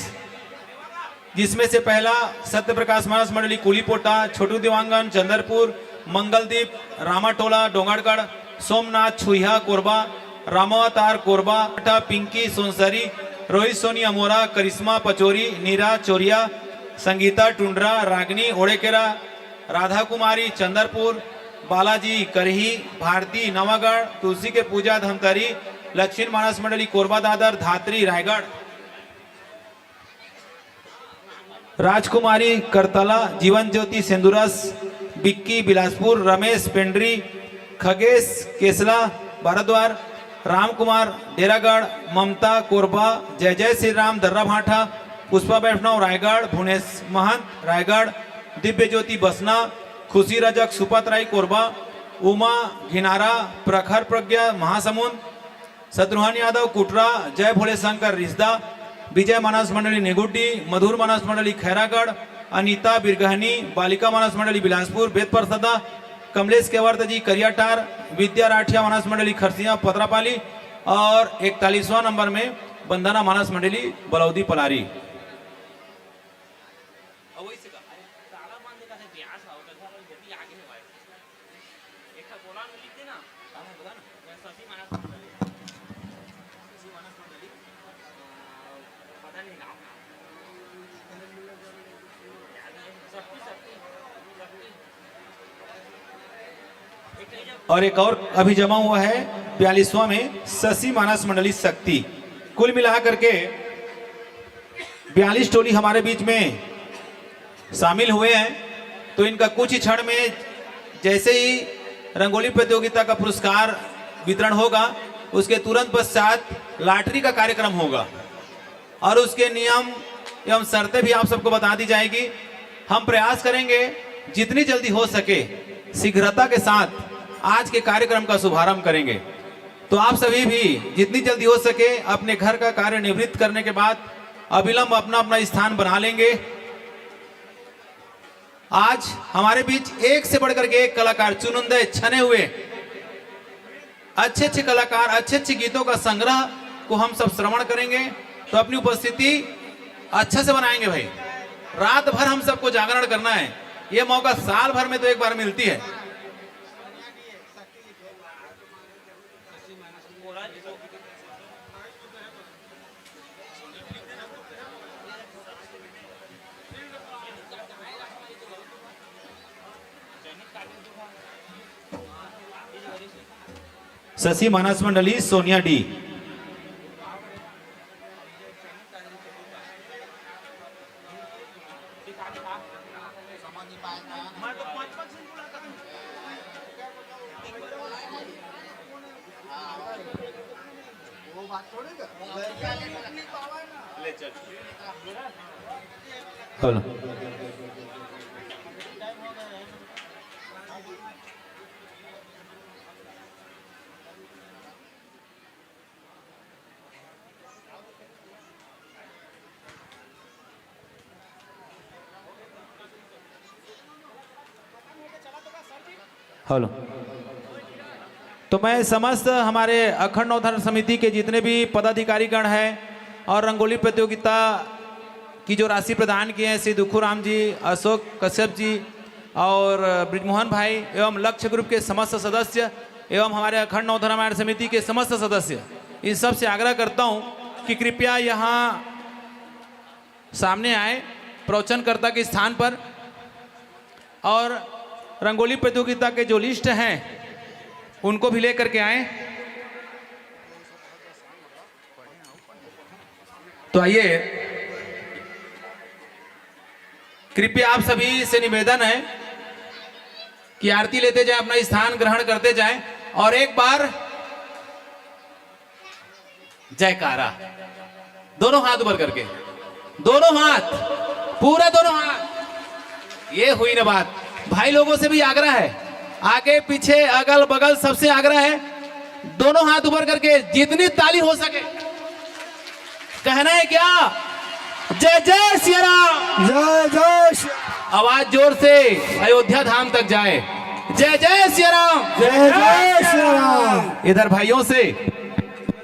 D: जिसमें से पहला सत्य प्रकाश मानस मंडली कुलीपोटा, छोटू दिवांगन चंदरपुर, मंगलदीप रामाटोला डोंगरगढ़, सोमनाथ छुहिया कोरबा, रामावतार कोरबा, पिंकी सोनसरी, रोहित सोनी अमोरा, करिश्मा पचोरी, नीरा चोरिया, संगीता टुंड्रा, रागनी ओड़ेकेरा, राधा कुमारी चंदरपुर, बालाजी करही, भारती नवागढ़, तुलसी के पूजा धमतरी, लक्ष्मी मानस मंडली कोरबा दादर, धात्री रायगढ़, राजकुमारी करतला, जीवन ज्योति सेंदुरस, बिक्की बिलासपुर, रमेश पेंड्री, खगेश केसला भारद्वार, राम कुमार डेरागढ़, ममता कोरबा, जय जय श्री राम दर्रा भाठा, पुष्पा वैष्णव रायगढ़, भुवनेश महंत रायगढ़, दिव्य ज्योति बसना, खुशी रजक सुपत राय कोरबा, उमा घिनारा, प्रखर प्रज्ञा महासमुंद, शत्रुघ्न यादव कुटरा, जय भोले शंकर रिश्दा, विजय मानस मंडली नेगुड्डी, मधुर मानस मंडली खैरागढ़, अनीता बिरगहनी, बालिका मानस मंडली बिलासपुर बेतपरसदा, कमलेश केवर्त जी करियाटार, विद्या राठिया मानस मंडली खरसिया पतरापाली और 41वां नंबर में बंदना मानस मंडली बलौदी पलारी। और एक और अभी जमा हुआ है 42वां में शशि मानस मंडली शक्ति। कुल मिलाकर के 42 टोली हमारे बीच में शामिल हुए हैं। तो इनका कुछ ही क्षण में जैसे ही रंगोली प्रतियोगिता का पुरस्कार वितरण होगा, उसके तुरंत पश्चात लॉटरी का कार्यक्रम होगा और उसके नियम एवं शर्तें भी आप सबको बता दी जाएगी। हम प्रयास करेंगे जितनी जल्दी हो सके शीघ्रता के साथ आज के कार्यक्रम का शुभारंभ करेंगे। तो आप सभी भी जितनी जल्दी हो सके अपने घर का कार्य निवृत्त करने के बाद अविलंब अपना अपना स्थान बना लेंगे। आज हमारे बीच एक से बढ़कर के एक कलाकार चुनिंदा छने हुए अच्छे अच्छे कलाकार, अच्छे अच्छे गीतों का संग्रह को हम सब श्रवण करेंगे। तो अपनी उपस्थिति अच्छे से बनाएंगे भाई। रात भर हम सबको जागरण करना है। यह मौका साल भर में तो एक बार मिलती है। शशि मानस मंडली सोनिया डी। Hello hello. तो मैं समस्त हमारे अखंड नवोत्थान समिति के जितने भी पदाधिकारीगण हैं और रंगोली प्रतियोगिता की जो राशि प्रदान किए हैं श्री दुखूराम जी, अशोक कश्यप जी और ब्रिजमोहन भाई एवं लक्ष्य ग्रुप के समस्त सदस्य एवं हमारे अखंड नवोत्थान रामायण समिति के समस्त सदस्य, इन सब से आग्रह करता हूं कि कृपया यहाँ सामने आए प्रवचनकर्ता के स्थान पर और रंगोली प्रतियोगिता के जो लिस्ट हैं उनको भी लेकर के आए। तो आइए, कृपया आप सभी से निवेदन है कि आरती लेते जाएं, अपना स्थान ग्रहण करते जाएं और एक बार जयकारा, दोनों हाथ ऊपर करके, दोनों हाथ, पूरा दोनों हाथ। ये हुई ना बात। भाई लोगों से भी आग्रह है, आगे पीछे अगल बगल सबसे आग्रह है, दोनों हाथ ऊपर करके जितनी ताली हो सके कहना है क्या? जय जय श्री राम,
B: जय जय श्री
D: आवाज जोर से अयोध्या धाम तक जाए। जय जय श्री राम,
B: जय जय श्री राम।
D: इधर भाइयों से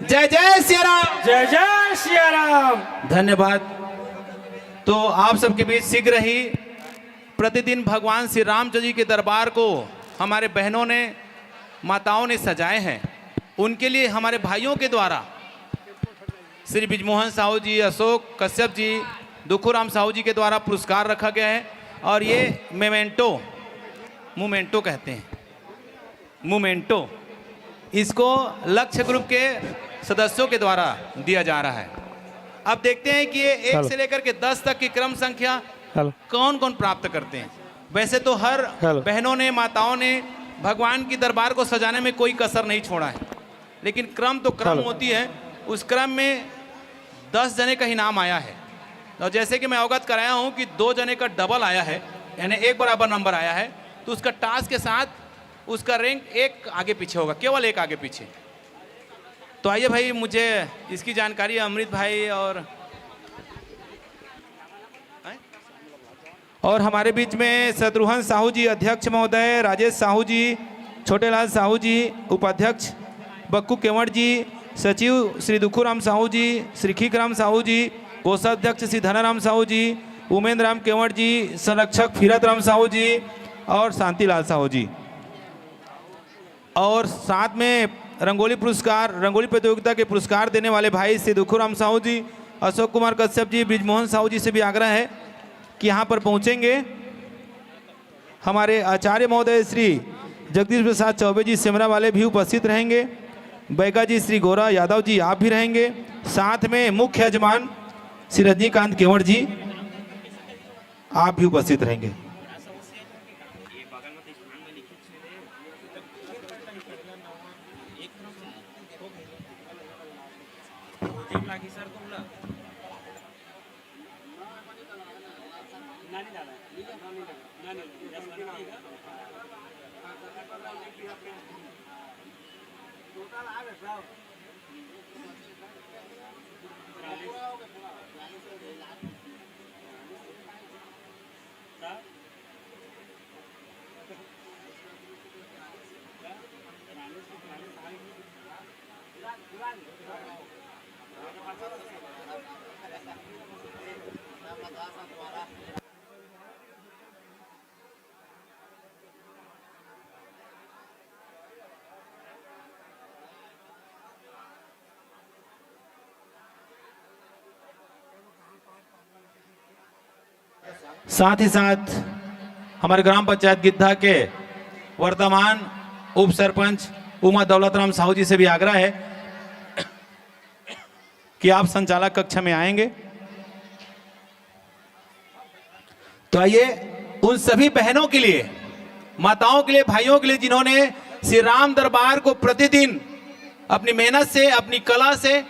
D: जय जय श्री राम,
B: जय जय
G: जय सिया राम।
D: धन्यवाद। तो आप सबके बीच शीघ्र ही प्रतिदिन भगवान श्री रामचंद्र जी के दरबार को हमारे बहनों ने, माताओं ने सजाए हैं। उनके लिए हमारे भाइयों के द्वारा श्री बिजमोहन साहू जी, अशोक कश्यप जी, दुखूराम साहू जी के द्वारा पुरस्कार रखा गया है। और ये मोमेंटो कहते हैं, मोमेंटो, इसको लक्ष्य ग्रुप के सदस्यों के द्वारा दिया जा रहा है। अब देखते हैं कि ये 1 से लेकर के 10 तक की क्रम संख्या कौन कौन प्राप्त करते हैं। वैसे तो हर बहनों ने, माताओं ने भगवान की दरबार को सजाने में कोई कसर नहीं छोड़ा है, लेकिन क्रम तो क्रम होती है। उस क्रम में 10 जने का इनाम आया है। और जैसे कि मैं अवगत कराया हूं कि 2 जने का डबल आया है, यानी एक बराबर नंबर आया है, तो उसका टास्क के साथ उसका रैंक एक आगे पीछे होगा, केवल एक आगे पीछे। तो आइए भाई, मुझे इसकी जानकारी अमृत भाई और हमारे बीच में शत्रुघ्न साहू जी अध्यक्ष महोदय, राजेश साहू जी, छोटेलाल साहू जी उपाध्यक्ष, बक्कू केवट जी सचिव, श्री दुखूराम साहू जी, श्री खीकराम साहू जी कोषाध्यक्ष, श्री धनाराम साहू जी, उमेंद्र राम केवट जी संरक्षक, फिरत राम साहू जी और शांतिलाल साहू जी। और साथ में रंगोली पुरस्कार, रंगोली प्रतियोगिता के पुरस्कार देने वाले भाई श्री दुखूराम साहू जी, अशोक कुमार कश्यप जी, ब्रिजमोहन साहू जी से भी आग्रह है कि यहाँ पर पहुँचेंगे। हमारे आचार्य महोदय श्री जगदीश प्रसाद चौबे जी सिमरा वाले भी उपस्थित रहेंगे। बैगा जी, श्री गोरा यादव जी आप भी रहेंगे। साथ में मुख्य यजमान श्री रजनीकांत केवट जी आप भी उपस्थित रहेंगे। साथ ही साथ हमारे ग्राम पंचायत गिद्धा के वर्तमान उप सरपंच उमा दौलतराम साहू जी से भी आग्रह है कि आप संचालक कक्ष में आएंगे। तो आइए उन सभी बहनों के लिए, माताओं के लिए, भाइयों के लिए जिन्होंने श्री राम दरबार को प्रतिदिन अपनी मेहनत से, अपनी कला से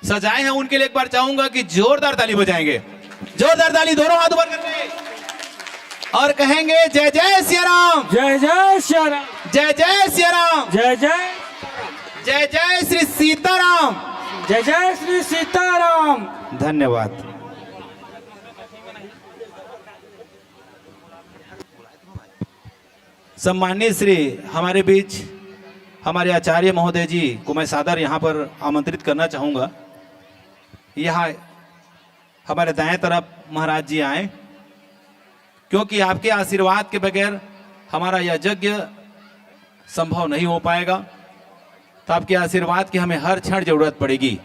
D: सजाए हैं, उनके लिए एक बार चाहूंगा कि जोरदार ताली बजाएंगे। जोरदार ताली, दोनों हाथ ऊपर करके और कहेंगे जय जय सिया राम,
G: जय जय सिया राम,
D: जय जय सिया राम,
G: जय जय,
D: जय जय श्री सीताराम,
G: जय जय श्री सीताराम।
D: धन्यवाद। सम्माननीय श्री हमारे बीच हमारे आचार्य महोदय जी को मैं सादर यहाँ पर आमंत्रित करना चाहूँगा। यहाँ हमारे दाएं तरफ महाराज जी आए, क्योंकि आपके आशीर्वाद के बगैर हमारा यह यज्ञ संभव नहीं हो पाएगा। तो आपके आशीर्वाद की हमें हर क्षण जरूरत पड़ेगी।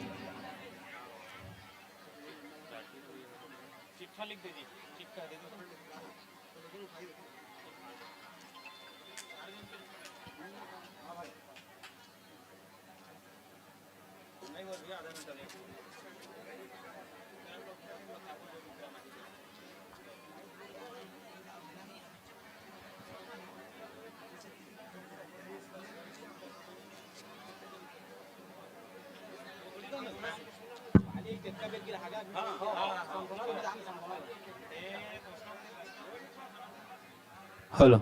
D: हेलो,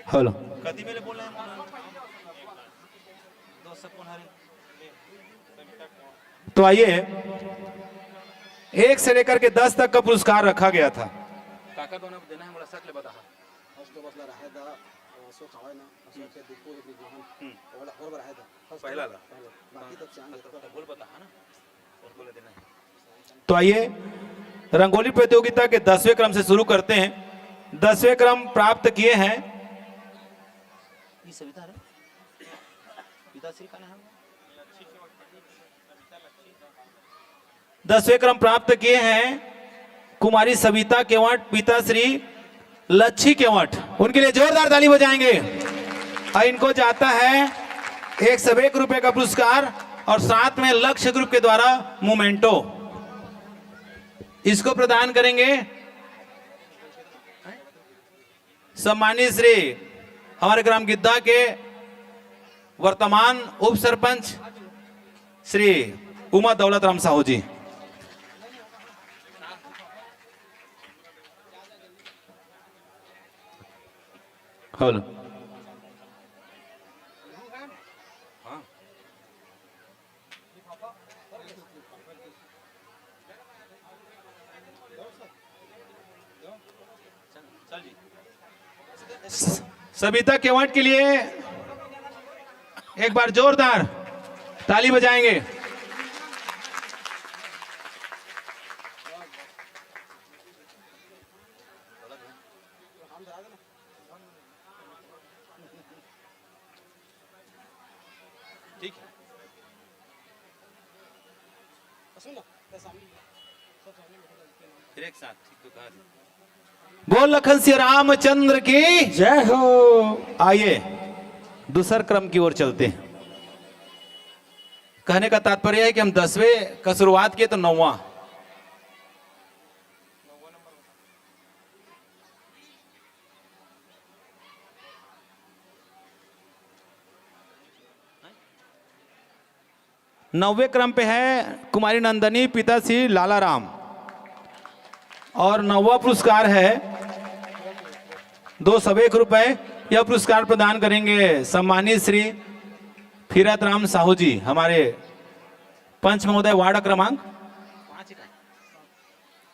D: हेलो, तो आइए 1 से लेकर के 10 तक का पुरस्कार रखा गया था। काका दोनों देना है, बड़ा सकले बता तो आइए रंगोली प्रतियोगिता के 10वें क्रम से शुरू करते हैं। 10वें क्रम प्राप्त किए हैं दसवें क्रम प्राप्त किए हैं कुमारी सविता केवट, पिताश्री लच्छी केवट। उनके लिए जोरदार ताली बजाएंगे। और इनको जाता है 101 रुपए का पुरस्कार और साथ में लक्ष्य ग्रुप के द्वारा मोमेंटो इसको प्रदान करेंगे सम्मानित श्री हमारे ग्राम गिद्दा के वर्तमान उप सरपंच श्री उमा दौलत राम साहू जी। हेलो सविता केवट के लिए एक बार जोरदार ताली बजाएंगे। बोल लखन श्री रामचंद्र की
G: जय हो।
D: आइए दूसर क्रम की ओर चलते हैं। कहने का तात्पर्य है कि हम 10वें का शुरुआत किए तो 9वां नौवे क्रम पे है कुमारी नंदनी, पिता श्री लाला राम। और 9वां पुरस्कार है 201 रुपए। यह पुरस्कार प्रदान करेंगे सम्मानित श्री फिरत राम साहू जी, हमारे पंच महोदय,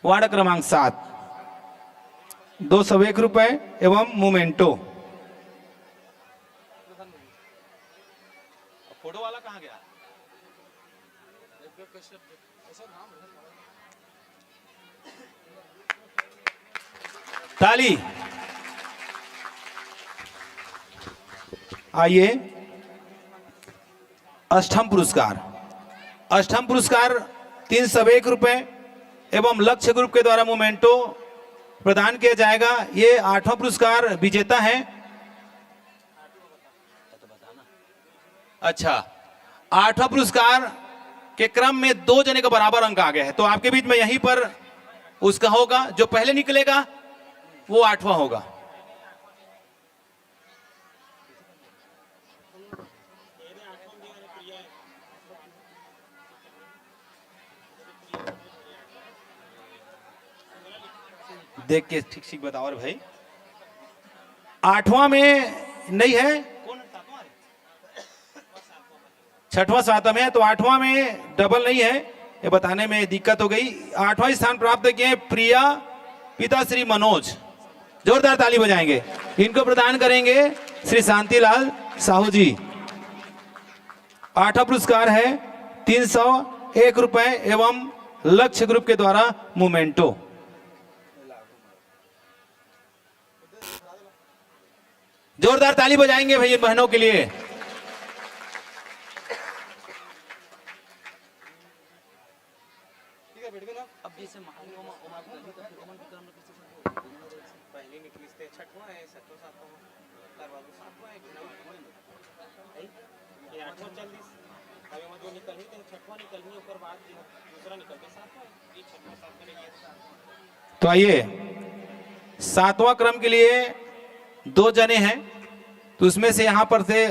D: वार्ड क्रमांक 7। 201 रुपए एवं मोमेंटो। फोटो वाला कहाँ गया? ताली। आइए अष्टम पुरस्कार। अष्टम पुरस्कार 301 रुपए एवं लक्ष्य ग्रुप के द्वारा मोमेंटो प्रदान किया जाएगा। ये 8वां पुरस्कार विजेता है। अच्छा, 8वां पुरस्कार के क्रम में 2 जने का बराबर अंक आ गया है, तो आपके बीच में यहीं पर उसका होगा। जो पहले निकलेगा वो 8वां होगा। देख के ठीक ठीक बताओ रे भाई। 8वां में नहीं है, 6वां 7वां में है, तो 8वां में डबल नहीं है, ये बताने में दिक्कत हो गई। 8वां स्थान प्राप्त किए प्रिया, पिता श्री मनोज। जोरदार ताली बजाएंगे। इनको प्रदान करेंगे श्री शांतिलाल साहू जी। 8वां पुरस्कार है 301 रुपए एवं लक्ष्य ग्रुप के द्वारा मोमेंटो। जोरदार ताली बजाएंगे भाई बहनों के लिए। तो आइए 7वां क्रम के लिए 2 जने हैं, तो उसमें से यहां पर से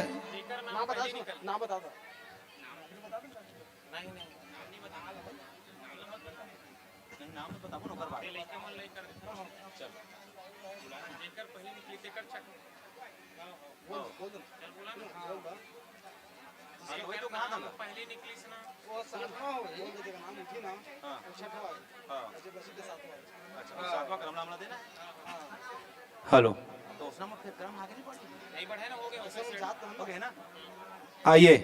D: हेलो, आइए,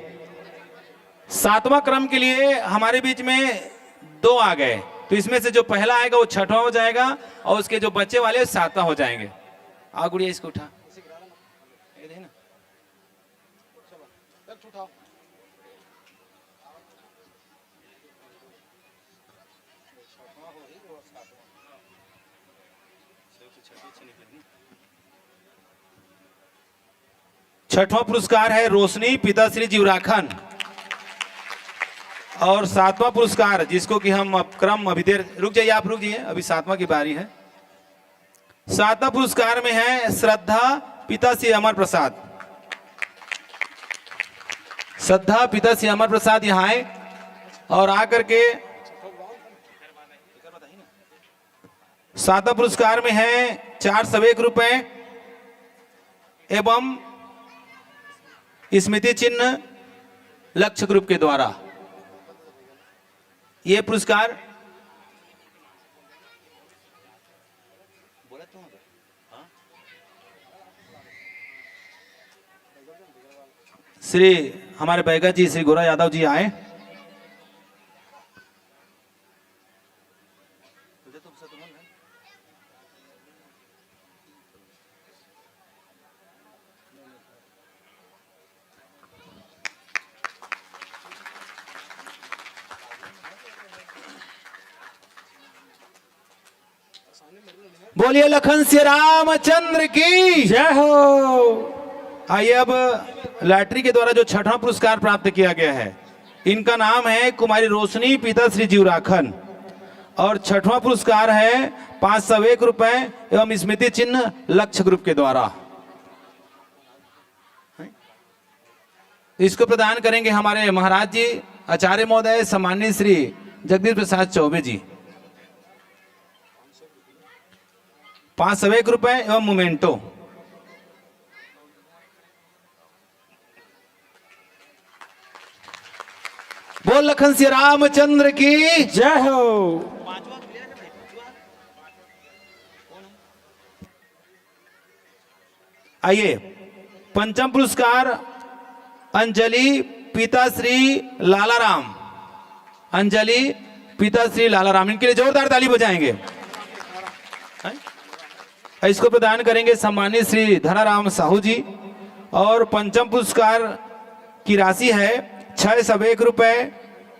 D: 7वां क्रम के लिए हमारे बीच में 2 आ गए, तो इसमें से जो पहला आएगा वो 6वां हो जाएगा और उसके जो बच्चे वाले 7वां हो जाएंगे। आ गुड़िया इसको उठा, छठवां पुरस्कार है रोशनी पिता श्री जीवराखन और 7वां पुरस्कार जिसको कि हम अब क्रम अभी देर रुक जाइए, आप रुक जाइए, अभी 7वां की बारी है। 7वां पुरस्कार में है श्रद्धा पिता श्री अमर प्रसाद। श्रद्धा पिता श्री अमर प्रसाद यहाँ आए और आकर के 7वां पुरस्कार में है 401 रुपए एवं स्मृति चिन्ह लक्ष्य ग्रुप के द्वारा। ये पुरस्कार श्री हमारे बैगा जी श्री गोरा यादव जी आए। बोलिए लखन श्री रामचंद्र की
G: जय हो।
D: आइए, अब लॉटरी के द्वारा जो 6वां पुरस्कार प्राप्त किया गया है, इनका नाम है कुमारी रोशनी पिता श्री जीवराखन और 6वां पुरस्कार है 501 रुपए एवं स्मृति चिन्ह लक्ष्य ग्रुप के द्वारा। इसको प्रदान करेंगे हमारे महाराज जी आचार्य महोदय सम्माननीय श्री जगदीश प्रसाद चौबे जी। 501 रुपए एवं मोमेंटो। बोल लखन श्री रामचंद्र की
G: जय हो।
D: आइए, 5वां पुरस्कार अंजलि पिता श्री लालाराम। अंजलि पिता श्री लालाराम, इनके लिए जोरदार ताली बजाएंगे। इसको प्रदान करेंगे सम्मानित श्री धनाराम साहू जी और 5वां पुरस्कार की राशि है 601 रुपए।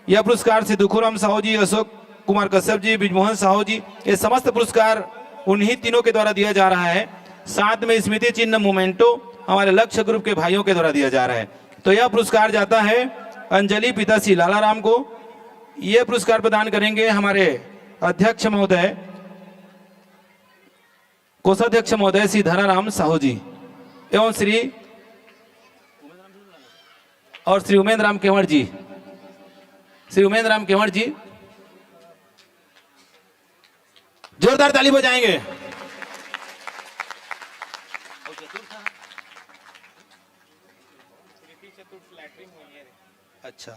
D: यह पुरस्कार श्री दुखुराम साहू जी, अशोक कुमार कश्यप जी, बिजमोहन साहू जी, ये समस्त पुरस्कार उन्हीं तीनों के द्वारा दिया जा रहा है। साथ में स्मृति चिन्ह मोमेंटो हमारे लक्ष्य ग्रुप के भाइयों के द्वारा दिया जा रहा है। तो यह पुरस्कार जाता है अंजलि पिता श्री लालाराम को। यह पुरस्कार प्रदान करेंगे हमारे अध्यक्ष महोदय, कोषाध्यक्ष महोदय श्री धनाराम साहू जी एवं श्री उमेंद्र राम केवड़ जी। श्री उमेंद्र राम केवड़ जी जोरदार ताली बजाएंगे। अच्छा,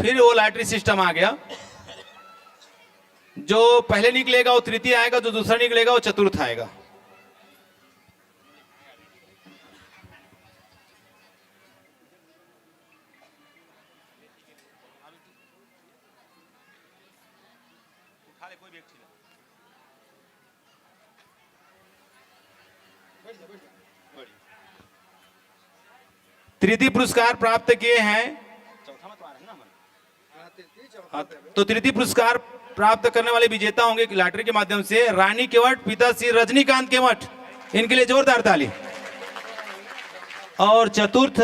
D: फिर वो लॉटरी सिस्टम आ गया। जो पहले निकलेगा वो तृतीय आएगा, जो दूसरा निकलेगा वो चतुर्थ आएगा। तृतीय पुरस्कार प्राप्त किए हैं। तो तृतीय पुरस्कार प्राप्त करने वाले विजेता होंगे लॉटरी के माध्यम से रानी केवट पिता श्री रजनीकांत केवट, इनके लिए जोरदार ताली। और चतुर्थ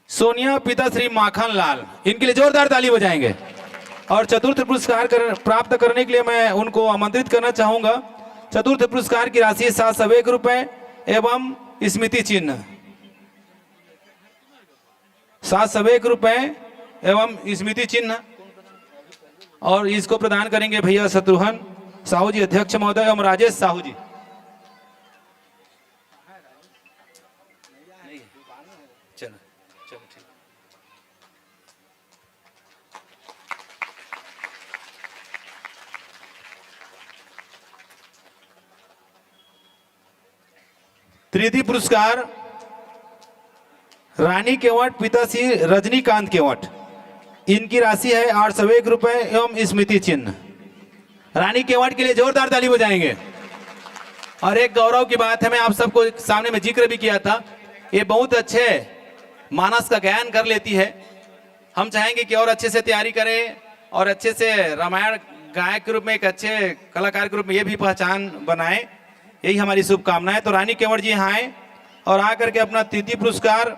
D: सोनिया पिता श्री माखन लाल, इनके लिए जोरदार ताली बजाएंगे। और चतुर्थ पुरस्कार प्राप्त करने के लिए मैं उनको आमंत्रित करना चाहूंगा। चतुर्थ पुरस्कार की राशि 701 रुपए एवं स्मृति चिन्ह 701 रुपए एवं स्मृति चिन्ह, और इसको प्रदान करेंगे भैया शत्रुघ्न साहू जी अध्यक्ष महोदय एवं राजेश साहू जी। चलो चलो ठीक। तृतीय पुरस्कार रानी केवट पिता श्री रजनीकांत केवट, इनकी राशि है 801 रुपए एवं स्मृति चिन्ह। रानी केवट के लिए जोरदार ताली बजाएंगे। और एक गौरव की बात है, मैं आप सबको सामने में जिक्र भी किया था, ये बहुत अच्छे मानस का गायन कर लेती है। हम चाहेंगे कि और अच्छे से तैयारी करें और अच्छे से रामायण गायक के रूप में, एक अच्छे कलाकार के रूप में ये भी पहचान बनाएं, यही हमारी शुभकामनाएं। तो रानी केवट जी यहाँ आए और आकर के अपना तृतीय पुरस्कार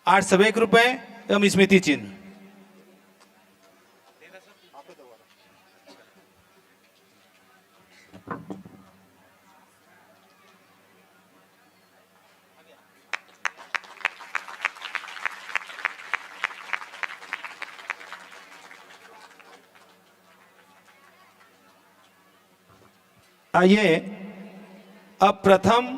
D: 801 रुपए एवं स्मृति चिन्ह। आइए अब प्रथम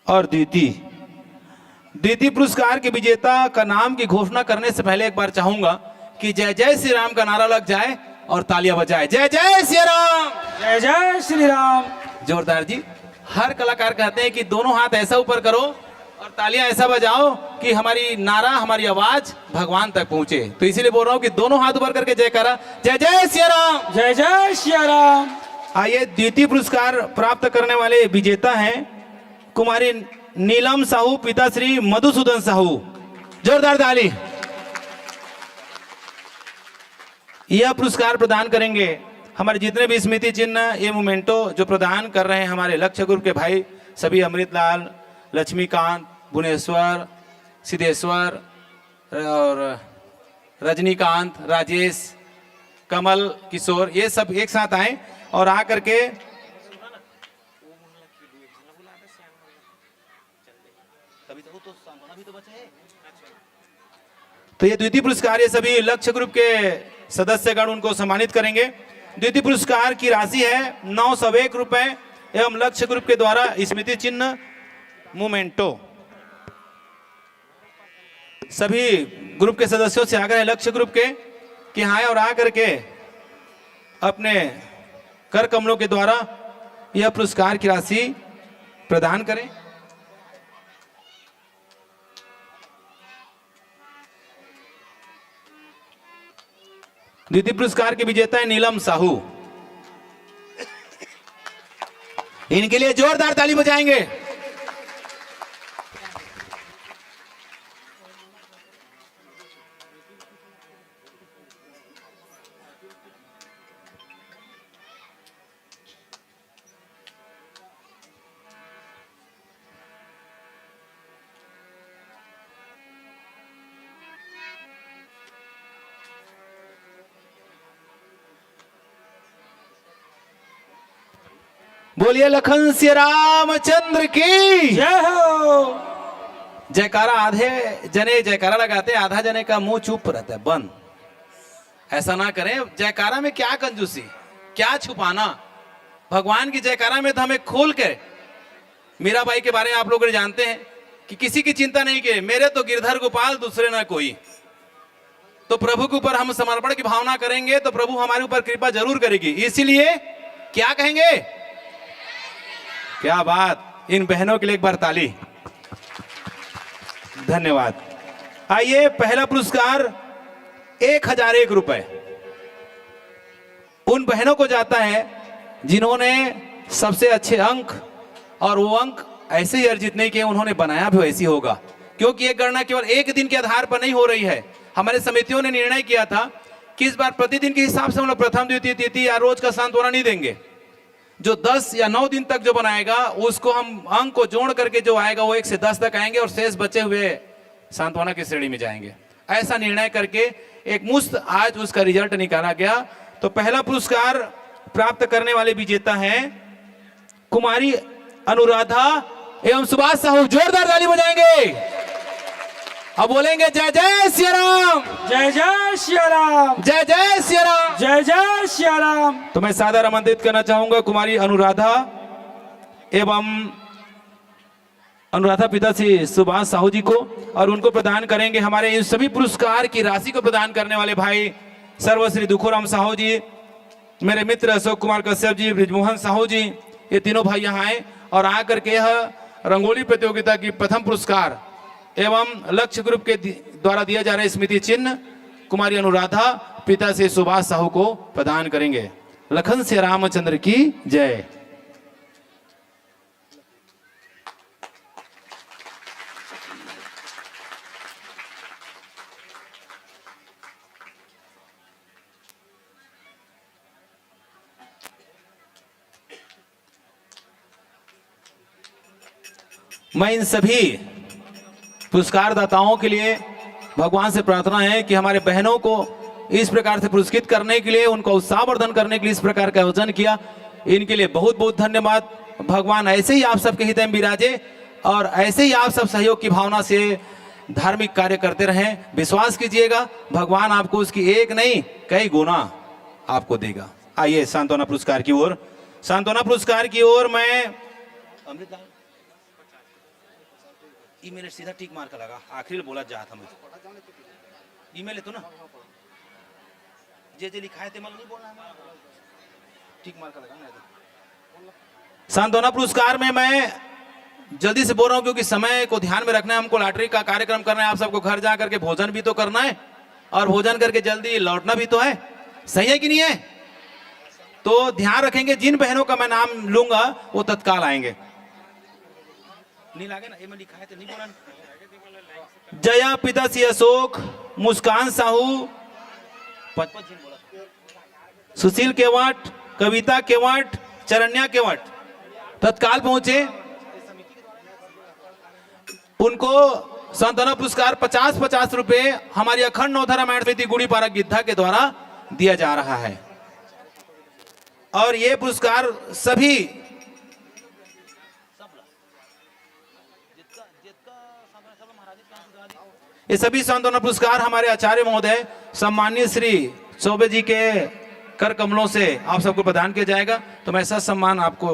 D: और द्वितीय पुरस्कार के विजेता का नाम की घोषणा करने से पहले एक बार चाहूंगा कि जय जय श्री राम का नारा लग जाए और तालियां बजाए। जय जय श्री राम,
G: जय जय श्री राम।
D: जोरदार जी। हर कलाकार कहते हैं कि दोनों हाथ ऐसा ऊपर करो और तालियां ऐसा बजाओ कि हमारी नारा, हमारी आवाज भगवान तक पहुंचे। तो इसीलिए बोल रहा हूं कि दोनों हाथ ऊपर करके जयकारा, जय जय श्री राम,
G: जय जय श्री राम।
D: आइए द्वितीय पुरस्कार प्राप्त करने वाले विजेता हैं कुमारी नीलम साहू पिता श्री मधुसूदन साहू। जोरदार ताली। यह पुरस्कार प्रदान करेंगे हमारे जितने भी स्मृति चिन्ह, ये मोमेंटो जो प्रदान कर रहे हैं हमारे लक्ष्य ग्रुप के भाई सभी, अमृतलाल, लक्ष्मीकांत, भुवनेश्वर, सिद्धेश्वर और रजनीकांत, राजेश, कमल, किशोर, ये सब एक साथ आए और आकर के तो ये द्वितीय पुरस्कार ये सभी लक्ष्य ग्रुप के सदस्यगण उनको सम्मानित करेंगे। द्वितीय पुरस्कार की राशि है 901 रुपए एवं लक्ष्य ग्रुप के द्वारा स्मृति चिन्ह मोमेंटो। सभी ग्रुप के सदस्यों से आग्रह है लक्ष्य ग्रुप के कि आए और आकर के अपने कर कमलों के द्वारा यह पुरस्कार की राशि प्रदान करें। द्वितीय पुरस्कार के विजेता है नीलम साहू, इनके लिए जोरदार ताली बजाएंगे। बोलिए लखन श्री रामचंद्र की
G: जय हो।
D: जयकारा आधे जने जयकारा लगाते हैं, आधा जने का मुंह चुप रहता है, बंद। ऐसा ना करें। जयकारा में क्या कंजूसी, क्या छुपाना। भगवान की जयकारा में तो हमें खोल के, मीराबाई के बारे में आप लोग जानते हैं कि किसी की चिंता नहीं की, मेरे तो गिरधर गोपाल दूसरे ना कोई। तो प्रभु के ऊपर हम समर्पण की भावना करेंगे तो प्रभु हमारे ऊपर कृपा जरूर करेगी। इसीलिए क्या कहेंगे, क्या बात। इन बहनों के लिए एक बार ताली। धन्यवाद। आइए पहला पुरस्कार 1001 रुपए उन बहनों को जाता है जिन्होंने सबसे अच्छे अंक, और वो अंक ऐसे ही अर्जित नहीं किए, उन्होंने बनाया भी वैसी होगा। क्योंकि ये गणना केवल एक दिन के आधार पर नहीं हो रही है। हमारे समितियों ने निर्णय किया था कि इस बार प्रतिदिन के हिसाब से हम लोग प्रथम द्वितीय तृतीय या रोज का सांत्वना नहीं देंगे। जो 10 या 9 दिन तक जो बनाएगा उसको हम अंक को जोड़ करके जो आएगा वो 1 से 10 तक आएंगे और शेष बचे हुए सांत्वना की श्रेणी में जाएंगे। ऐसा निर्णय करके एक मुश्त आज उसका रिजल्ट निकाला गया। तो पहला पुरस्कार प्राप्त करने वाले विजेता हैं कुमारी अनुराधा एवं सुभाष साहू। जोरदार ताली बजाएंगे। अब बोलेंगे जय जय श्री राम,
G: जय जय श्री राम,
D: जय जय श्री राम,
G: जय जय श्री राम।
D: तो मैं सादर आमंत्रित करना चाहूंगा कुमारी अनुराधा एवं अनुराधा पिता श्री सुभाष साहू जी को, और उनको प्रदान करेंगे हमारे इन सभी पुरस्कार की राशि को प्रदान करने वाले भाई सर्वश्री दुखोराम साहू जी, मेरे मित्र अशोक कुमार कश्यप जी, ब्रिजमोहन साहू जी, ये तीनों भाई यहाँ आए और आकर के यह रंगोली प्रतियोगिता की प्रथम पुरस्कार एवं लक्ष्य ग्रुप के द्वारा दिया जा रहा स्मृति चिन्ह कुमारी अनुराधा पिता से सुभाष साहू को प्रदान करेंगे। लखन से रामचंद्र की जय। मैं इन सभी पुरस्कार दाताओं के लिए भगवान से प्रार्थना है कि हमारे बहनों को इस प्रकार से पुरस्कृत करने के लिए, उनका उत्साहवर्धन करने के लिए इस प्रकार का आयोजन किया। इनके लिए बहुत बहुत धन्यवाद। भगवान ऐसे ही आप सबके हृदय में विराजे और ऐसे ही आप सब सहयोग की भावना से धार्मिक कार्य करते रहें। विश्वास कीजिएगा भगवान आपको उसकी एक नहीं कई गुना आपको देगा। आइए सांत्वना पुरस्कार की ओर। सांत्वना पुरस्कार की ओर मैं अमृत ईमेल सीधा टिक मार कर लगा, आखिरी बोला जा था मुझे ईमेल है तो ना जे लिखा है ते नहीं बोलना टिक मार कर लगा। सांत्वना पुरस्कार में मैं जल्दी से बोल रहा हूं क्योंकि समय को ध्यान में रखना है। हमको लॉटरी का कार्यक्रम करना है, आप सबको घर जा करके भोजन भी तो करना है और भोजन करके जल्दी लौटना भी तो है। सही है कि नहीं है? तो ध्यान रखेंगे। जिन बहनों का मैं नाम लूंगा वो तत्काल आएंगे। नहीं लागे ना, में लिखा है तो नहीं बोला। जया पिता श्री अशोक, मुस्कान साहू, सुशील केवट, कविता केवट, चरण्या केवट तत्काल पहुंचे। उनको सांत्वना पुरस्कार 50-50 रुपए हमारी अखंड नवधा रामायण समिति गुड़ी पारा गिद्धा के द्वारा दिया जा रहा है। और ये पुरस्कार सभी ये सभी सांत्वना पुरस्कार हमारे आचार्य महोदय सम्माननीय श्री चौबे जी के कर कमलों से आप सबको प्रदान किया जाएगा। तो मैं ऐसा सम्मान आपको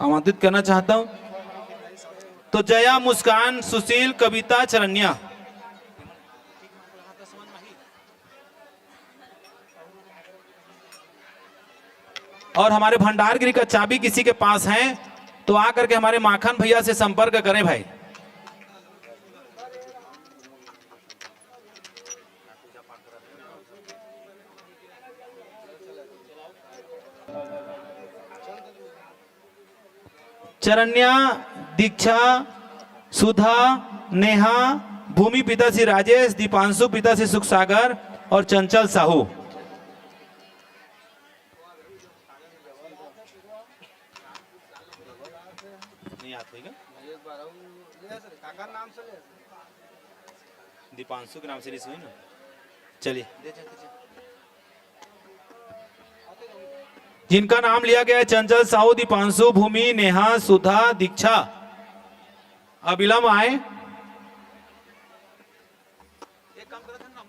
D: आमंत्रित करना चाहता हूं। तो जया, मुस्कान, सुशील, कविता, चरण्या। और हमारे भंडारगिरी का चाबी किसी के पास है तो आकर के हमारे माखन भैया से संपर्क करें भाई। चरण्या, दीक्षा, सुधा, नेहा, भूमि पिता श्री राजेश, दीपांशु पिता श्री सुख सागर और चंचल साहू। दीपांशु के नाम से हुई ना। चलिए जिनका नाम लिया गया है चंचल साहू, दीपांशु, भूमि, नेहा, सुधा, दीक्षा अविलंब आए। एक काम करो ना,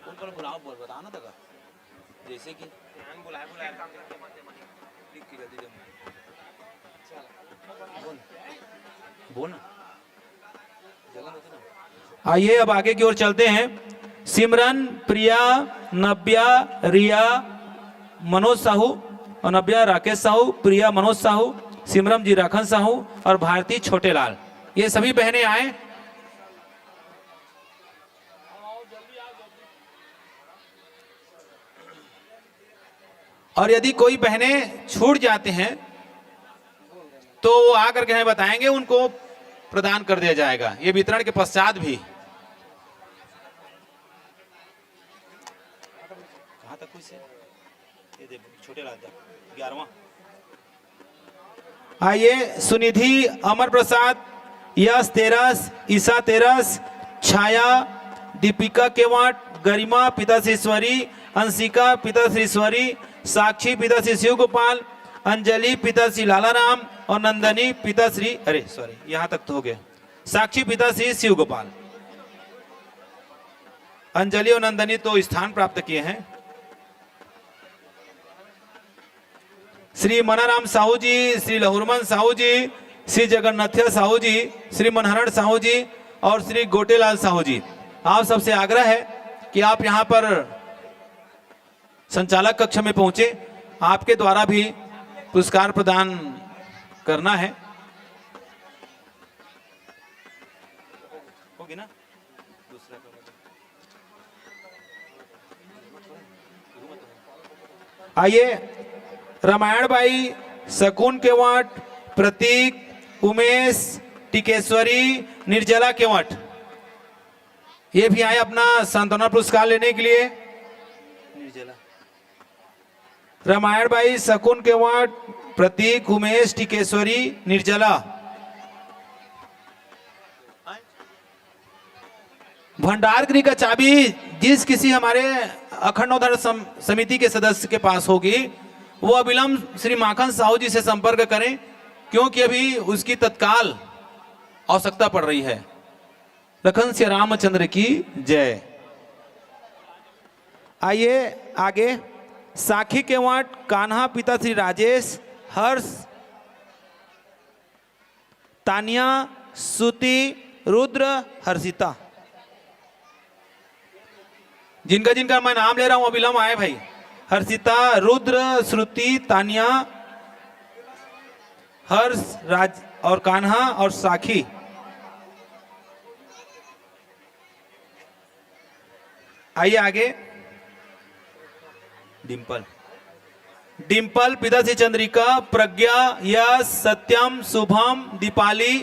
D: कौन बुलाओ बोल बता ना तक जैसे कि बुलाए बोल ना। आइए अब आगे की ओर चलते हैं। सिमरन, प्रिया, नव्या, रिया, मनोज साहू और नव्या राकेश साहू, प्रिया मनोज साहू, सिमरन जी राखन साहू और भारती छोटेलाल, ये सभी बहनें आए। और यदि कोई बहनें छूट जाते हैं तो वो आकर के हमें बताएंगे, उनको प्रदान कर दिया जाएगा ये वितरण के पश्चात भी। कहां तक से ये दे छोटे लाल 11वां। आइए सुनिधि, अमर प्रसाद, यश तेरस, ईसा तेरस, छाया, दीपिका केवाट, गरिमा पिता श्री ईश्वरी, अंशिका पिता श्री ईश्वरी, साक्षी पिता श्री शिव गोपाल, अंजलि पिता श्री लालाराम और नंदनी पिता श्री यहां तक तो हो गया। साक्षी पिता श्री शिव गोपाल, अंजलि और नंदनी तो स्थान प्राप्त किए हैं। श्री मनाराम साहू जी, श्री लहुरमन साहू जी, श्री जगन्नाथिया साहू जी, श्री मनहरण साहू जी और श्री गोटेलाल साहू जी। आप सबसे आग्रह है कि आप यहाँ पर संचालक कक्ष में पहुंचे, आपके द्वारा भी पुरस्कार प्रदान करना है। होगी ना? आइए, रामायण बाई, शकुन केवट, प्रतीक, उमेश, टिकेश्वरी, निर्जला केवट, ये भी आए अपना सांत्वना पुरस्कार लेने के लिए। रामायण बाई, शकुन केवट, प्रतीक, उमेश, टिकेश्वरी, निर्जला। भंडार गृह का चाबी जिस किसी हमारे अखंडोद्धार समिति के सदस्य के पास होगी, वो अविलंब श्री माखन साहू जी से संपर्क करें, क्योंकि अभी उसकी तत्काल आवश्यकता पड़ रही है। लखन श्री रामचंद्र की जय। आइए आगे, साखी केवट, कान्हा पिता श्री राजेश, हर्ष, तानिया, सुति, रुद्र, हर्षिता, जिनका जिनका मैं नाम ले रहा हूं अविलंब आए भाई। हर्षिता, रुद्र, श्रुति, तानिया, हर्ष, राज और कान्हा और साखी। आइए आगे, डिंपल, डिंपल पिता श्री चंद्रिका, प्रज्ञा, यश, सत्यम, शुभम, दीपाली,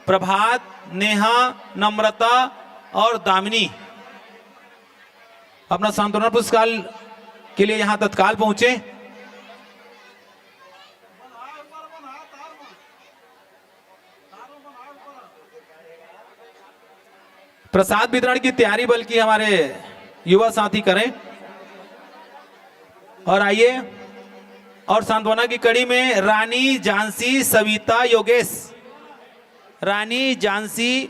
D: प्रभात, नेहा, नम्रता और दामिनी अपना सांत्वना पुरस्कार के लिए यहां तत्काल पहुंचे। प्रसाद वितरण की तैयारी बल्कि हमारे युवा साथी करें। और आइए, और सांत्वना की कड़ी में रानी, झांसी, सविता, योगेश, रानी, झांसी,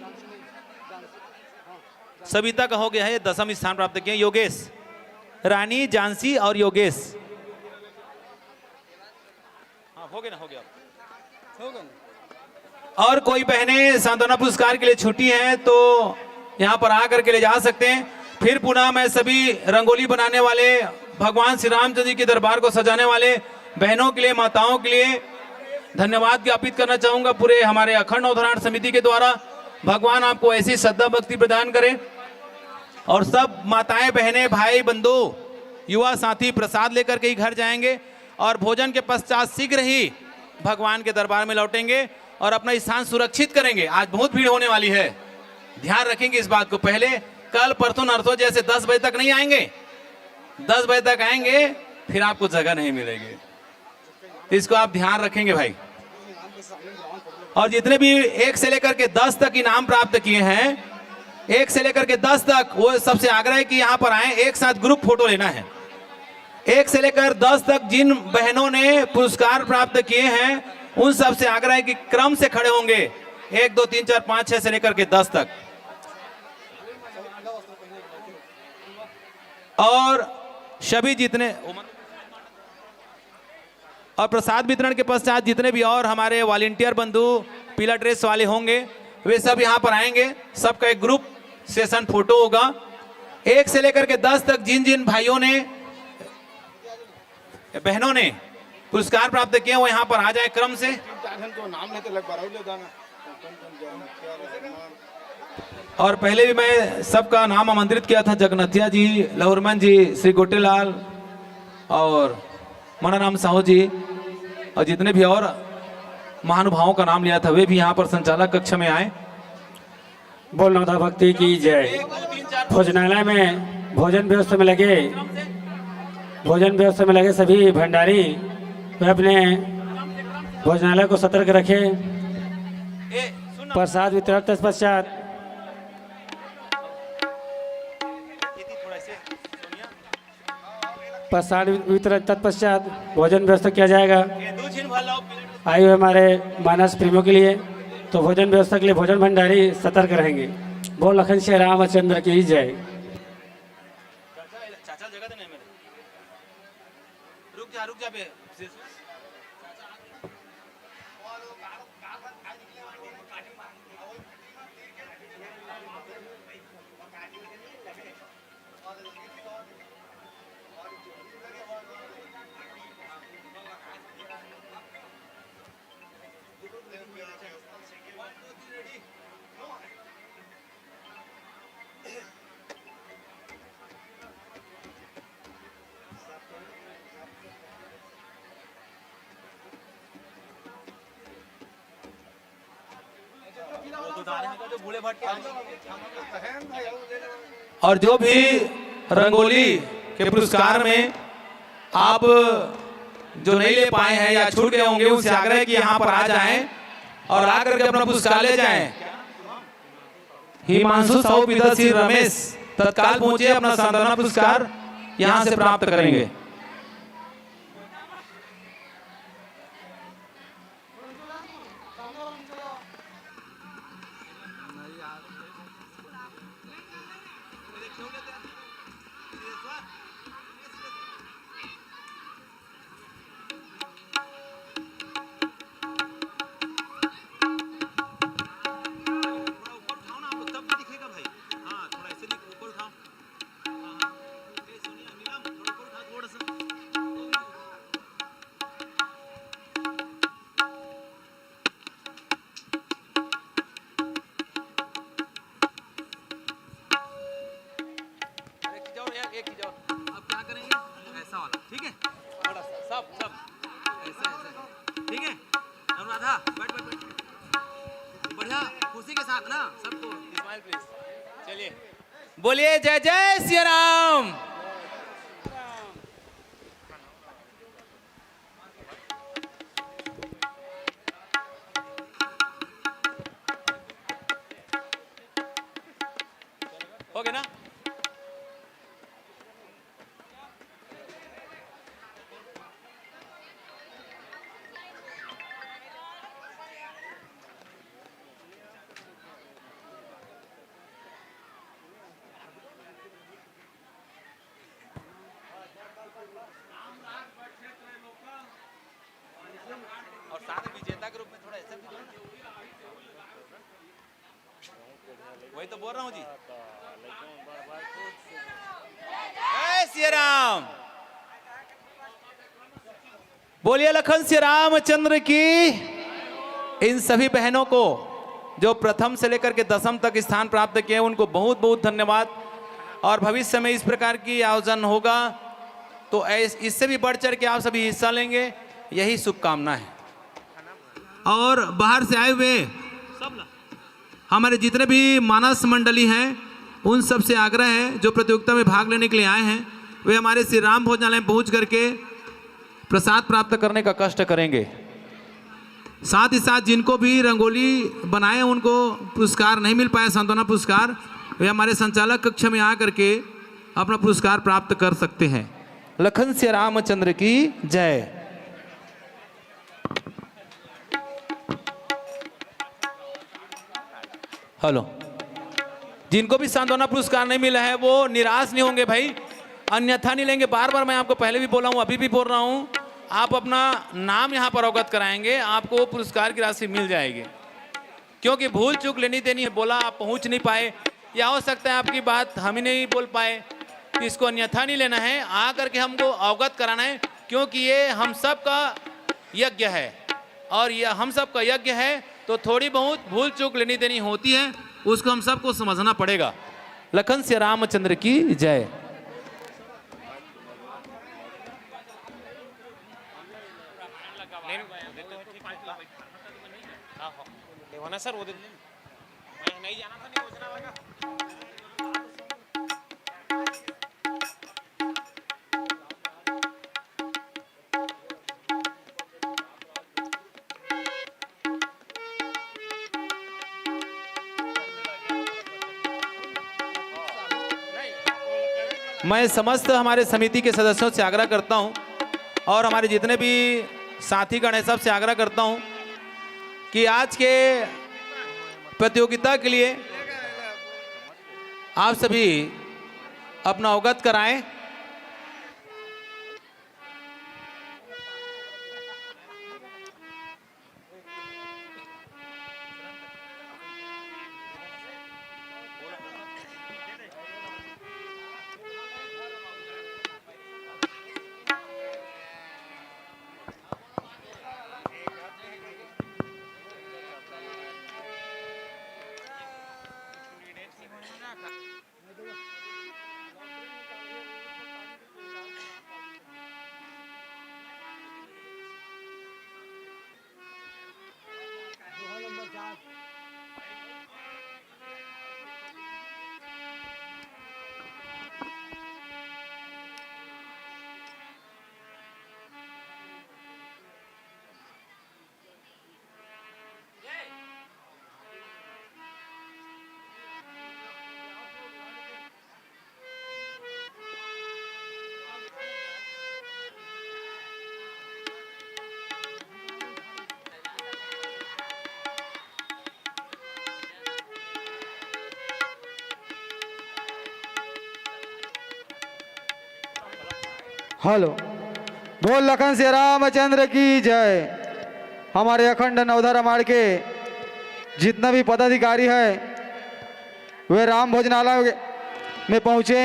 D: सविता का हो गया है, 10वां स्थान प्राप्त किए। योगेश, रानी, झांसी और योगेश। हाँ, हो गया ना, हो गया। और कोई बहनें सांत्वना पुरस्कार के लिए छुट्टी हैं तो यहां पर आकर के ले जा सकते हैं। फिर पुनः मैं सभी रंगोली बनाने वाले, भगवान श्री रामचंद्र जी के दरबार को सजाने वाले बहनों के लिए, माताओं के लिए धन्यवाद ज्ञापित करना चाहूंगा। पूरे हमारे अखंड अवधारण समिति के द्वारा भगवान आपको ऐसी श्रद्धा भक्ति प्रदान करे। और सब माताएं, बहनें, भाई, बंधु, युवा साथी प्रसाद लेकर के ही घर जाएंगे और भोजन के पश्चात शीघ्र ही भगवान के दरबार में लौटेंगे और अपना स्थान सुरक्षित करेंगे। आज बहुत भीड़ होने वाली है, ध्यान रखेंगे इस बात को। पहले कल परसों नरसों जैसे 10 बजे तक नहीं आएंगे, 10 बजे तक आएंगे फिर आपको जगह नहीं मिलेगी। इसको आप ध्यान रखेंगे भाई। और जितने भी 1 से लेकर के 10 तक इनाम प्राप्त किए हैं, 1 से लेकर के 10 तक, वो सबसे आग्रह है कि यहाँ पर आए, एक साथ ग्रुप फोटो लेना है। 1 से लेकर 10 तक जिन बहनों ने पुरस्कार प्राप्त किए हैं, उन सबसे आग्रह है कि क्रम से खड़े होंगे, 1 2 3 4 5 6 से लेकर के 10 तक। और सभी जितने, और प्रसाद वितरण के पश्चात जितने भी और हमारे वॉलंटियर बंधु पीला ड्रेस वाले होंगे, वे सब यहाँ पर आएंगे। सबका एक ग्रुप सेशन फोटो होगा। 1 से लेकर के 10 तक जिन जिन भाइयों ने, बहनों ने पुरस्कार प्राप्त किए, वो यहाँ पर आ जाए क्रम से। और पहले भी मैं सबका नाम आमंत्रित किया था, जगन्नाथिया जी, लहुरमन जी, श्री गोटेलाल और मनाराम साहू जी, और जितने भी और महानुभावों का नाम लिया था, वे भी यहाँ पर संचालक कक्ष में आए।
G: बोल माता भक्ति की जय। भोजनालय में भोजन व्यवस्था में लगे सभी भंडारी वे अपने भोजनालय को सतर्क रखें। प्रसाद वितरण तत्पश्चात भोजन व्यवस्था किया जाएगा। आए हुए हमारे मानस प्रेमियों के लिए तो भोजन व्यवस्था के लिए भोजन भंडारी सतर्क रहेंगे। बोल लखन श्री रामचंद्र की जय।
D: रुक जा और जो भी रंगोली के पुरस्कार में आप जो नहीं ले पाए हैं या छूट गए होंगे, उनसे आग्रह है कि यहाँ पर आ जाएं और आकर के अपना पुरस्कार ले जाएं। हिमांशु साहू पिता श्री रमेश तत्काल पहुंचे, अपना सांत्वना पुरस्कार यहाँ से प्राप्त करेंगे। बोलिए जय जय सिया राम। हो गया ना? और साथ में विजेता के रूप में थोड़ा ऐसा भी दो। वही तो बोल रहा हूँ जी। जय सिया राम। बोलिए लखन श्री रामचंद्र की। इन सभी बहनों को जो प्रथम से लेकर के दसम तक स्थान प्राप्त किए, उनको बहुत बहुत धन्यवाद। और भविष्य में इस प्रकार की आयोजन होगा तो इससे भी बढ़ चढ़ के आप सभी हिस्सा लेंगे, यही शुभकामना है। और बाहर से आए हुए हमारे जितने भी मानस मंडली हैं, उन सब से आग्रह है जो प्रतियोगिता में भाग लेने के लिए आए हैं, वे हमारे श्री राम भोजनालय में पहुंच करके प्रसाद प्राप्त करने का कष्ट करेंगे। साथ ही साथ जिनको भी रंगोली बनाए उनको पुरस्कार नहीं मिल पाया, सांत्वना पुरस्कार, वे हमारे संचालक कक्ष में आकर के अपना पुरस्कार प्राप्त कर सकते हैं। लखन श्री रामचंद्र की जय। हेलो, जिनको भी सांत्वना पुरस्कार नहीं मिला है वो निराश नहीं होंगे भाई, अन्यथा नहीं लेंगे। बार बार मैं आपको पहले भी बोला हूं, अभी भी बोल रहा हूं, आप अपना नाम यहां पर अवगत कराएंगे, आपको वो पुरस्कार की राशि मिल जाएगी। क्योंकि भूल चूक लेनी देनी है, बोला आप पहुंच नहीं पाए, या हो सकता है आपकी बात हम ही नहीं बोल पाए, तो इसको अन्यथा नहीं लेना है, आकर के हमको अवगत कराना है। क्योंकि ये हम सब का यज्ञ है, और यह हम सब का यज्ञ है, तो थोड़ी बहुत भूल चूक लेनी देनी होती है, उसको हम सबको समझना पड़ेगा। लखन श्री रामचंद्र की जय।
E: सर वो मैं नहीं जाना था, नहीं सोचना लगा।
D: मैं समस्त हमारे समिति के सदस्यों से आग्रह करता हूं और हमारे जितने भी साथी गण हैं सब से आग्रह करता हूं कि आज के प्रतियोगिता के लिए आप सभी अपना अवगत कराएं।
C: हेलो। बोल लखन श्री रामचंद्र की जय। हमारे अखंड नवधा रामायण के जितना भी पदाधिकारी है वे राम भोजनालय में पहुँचे।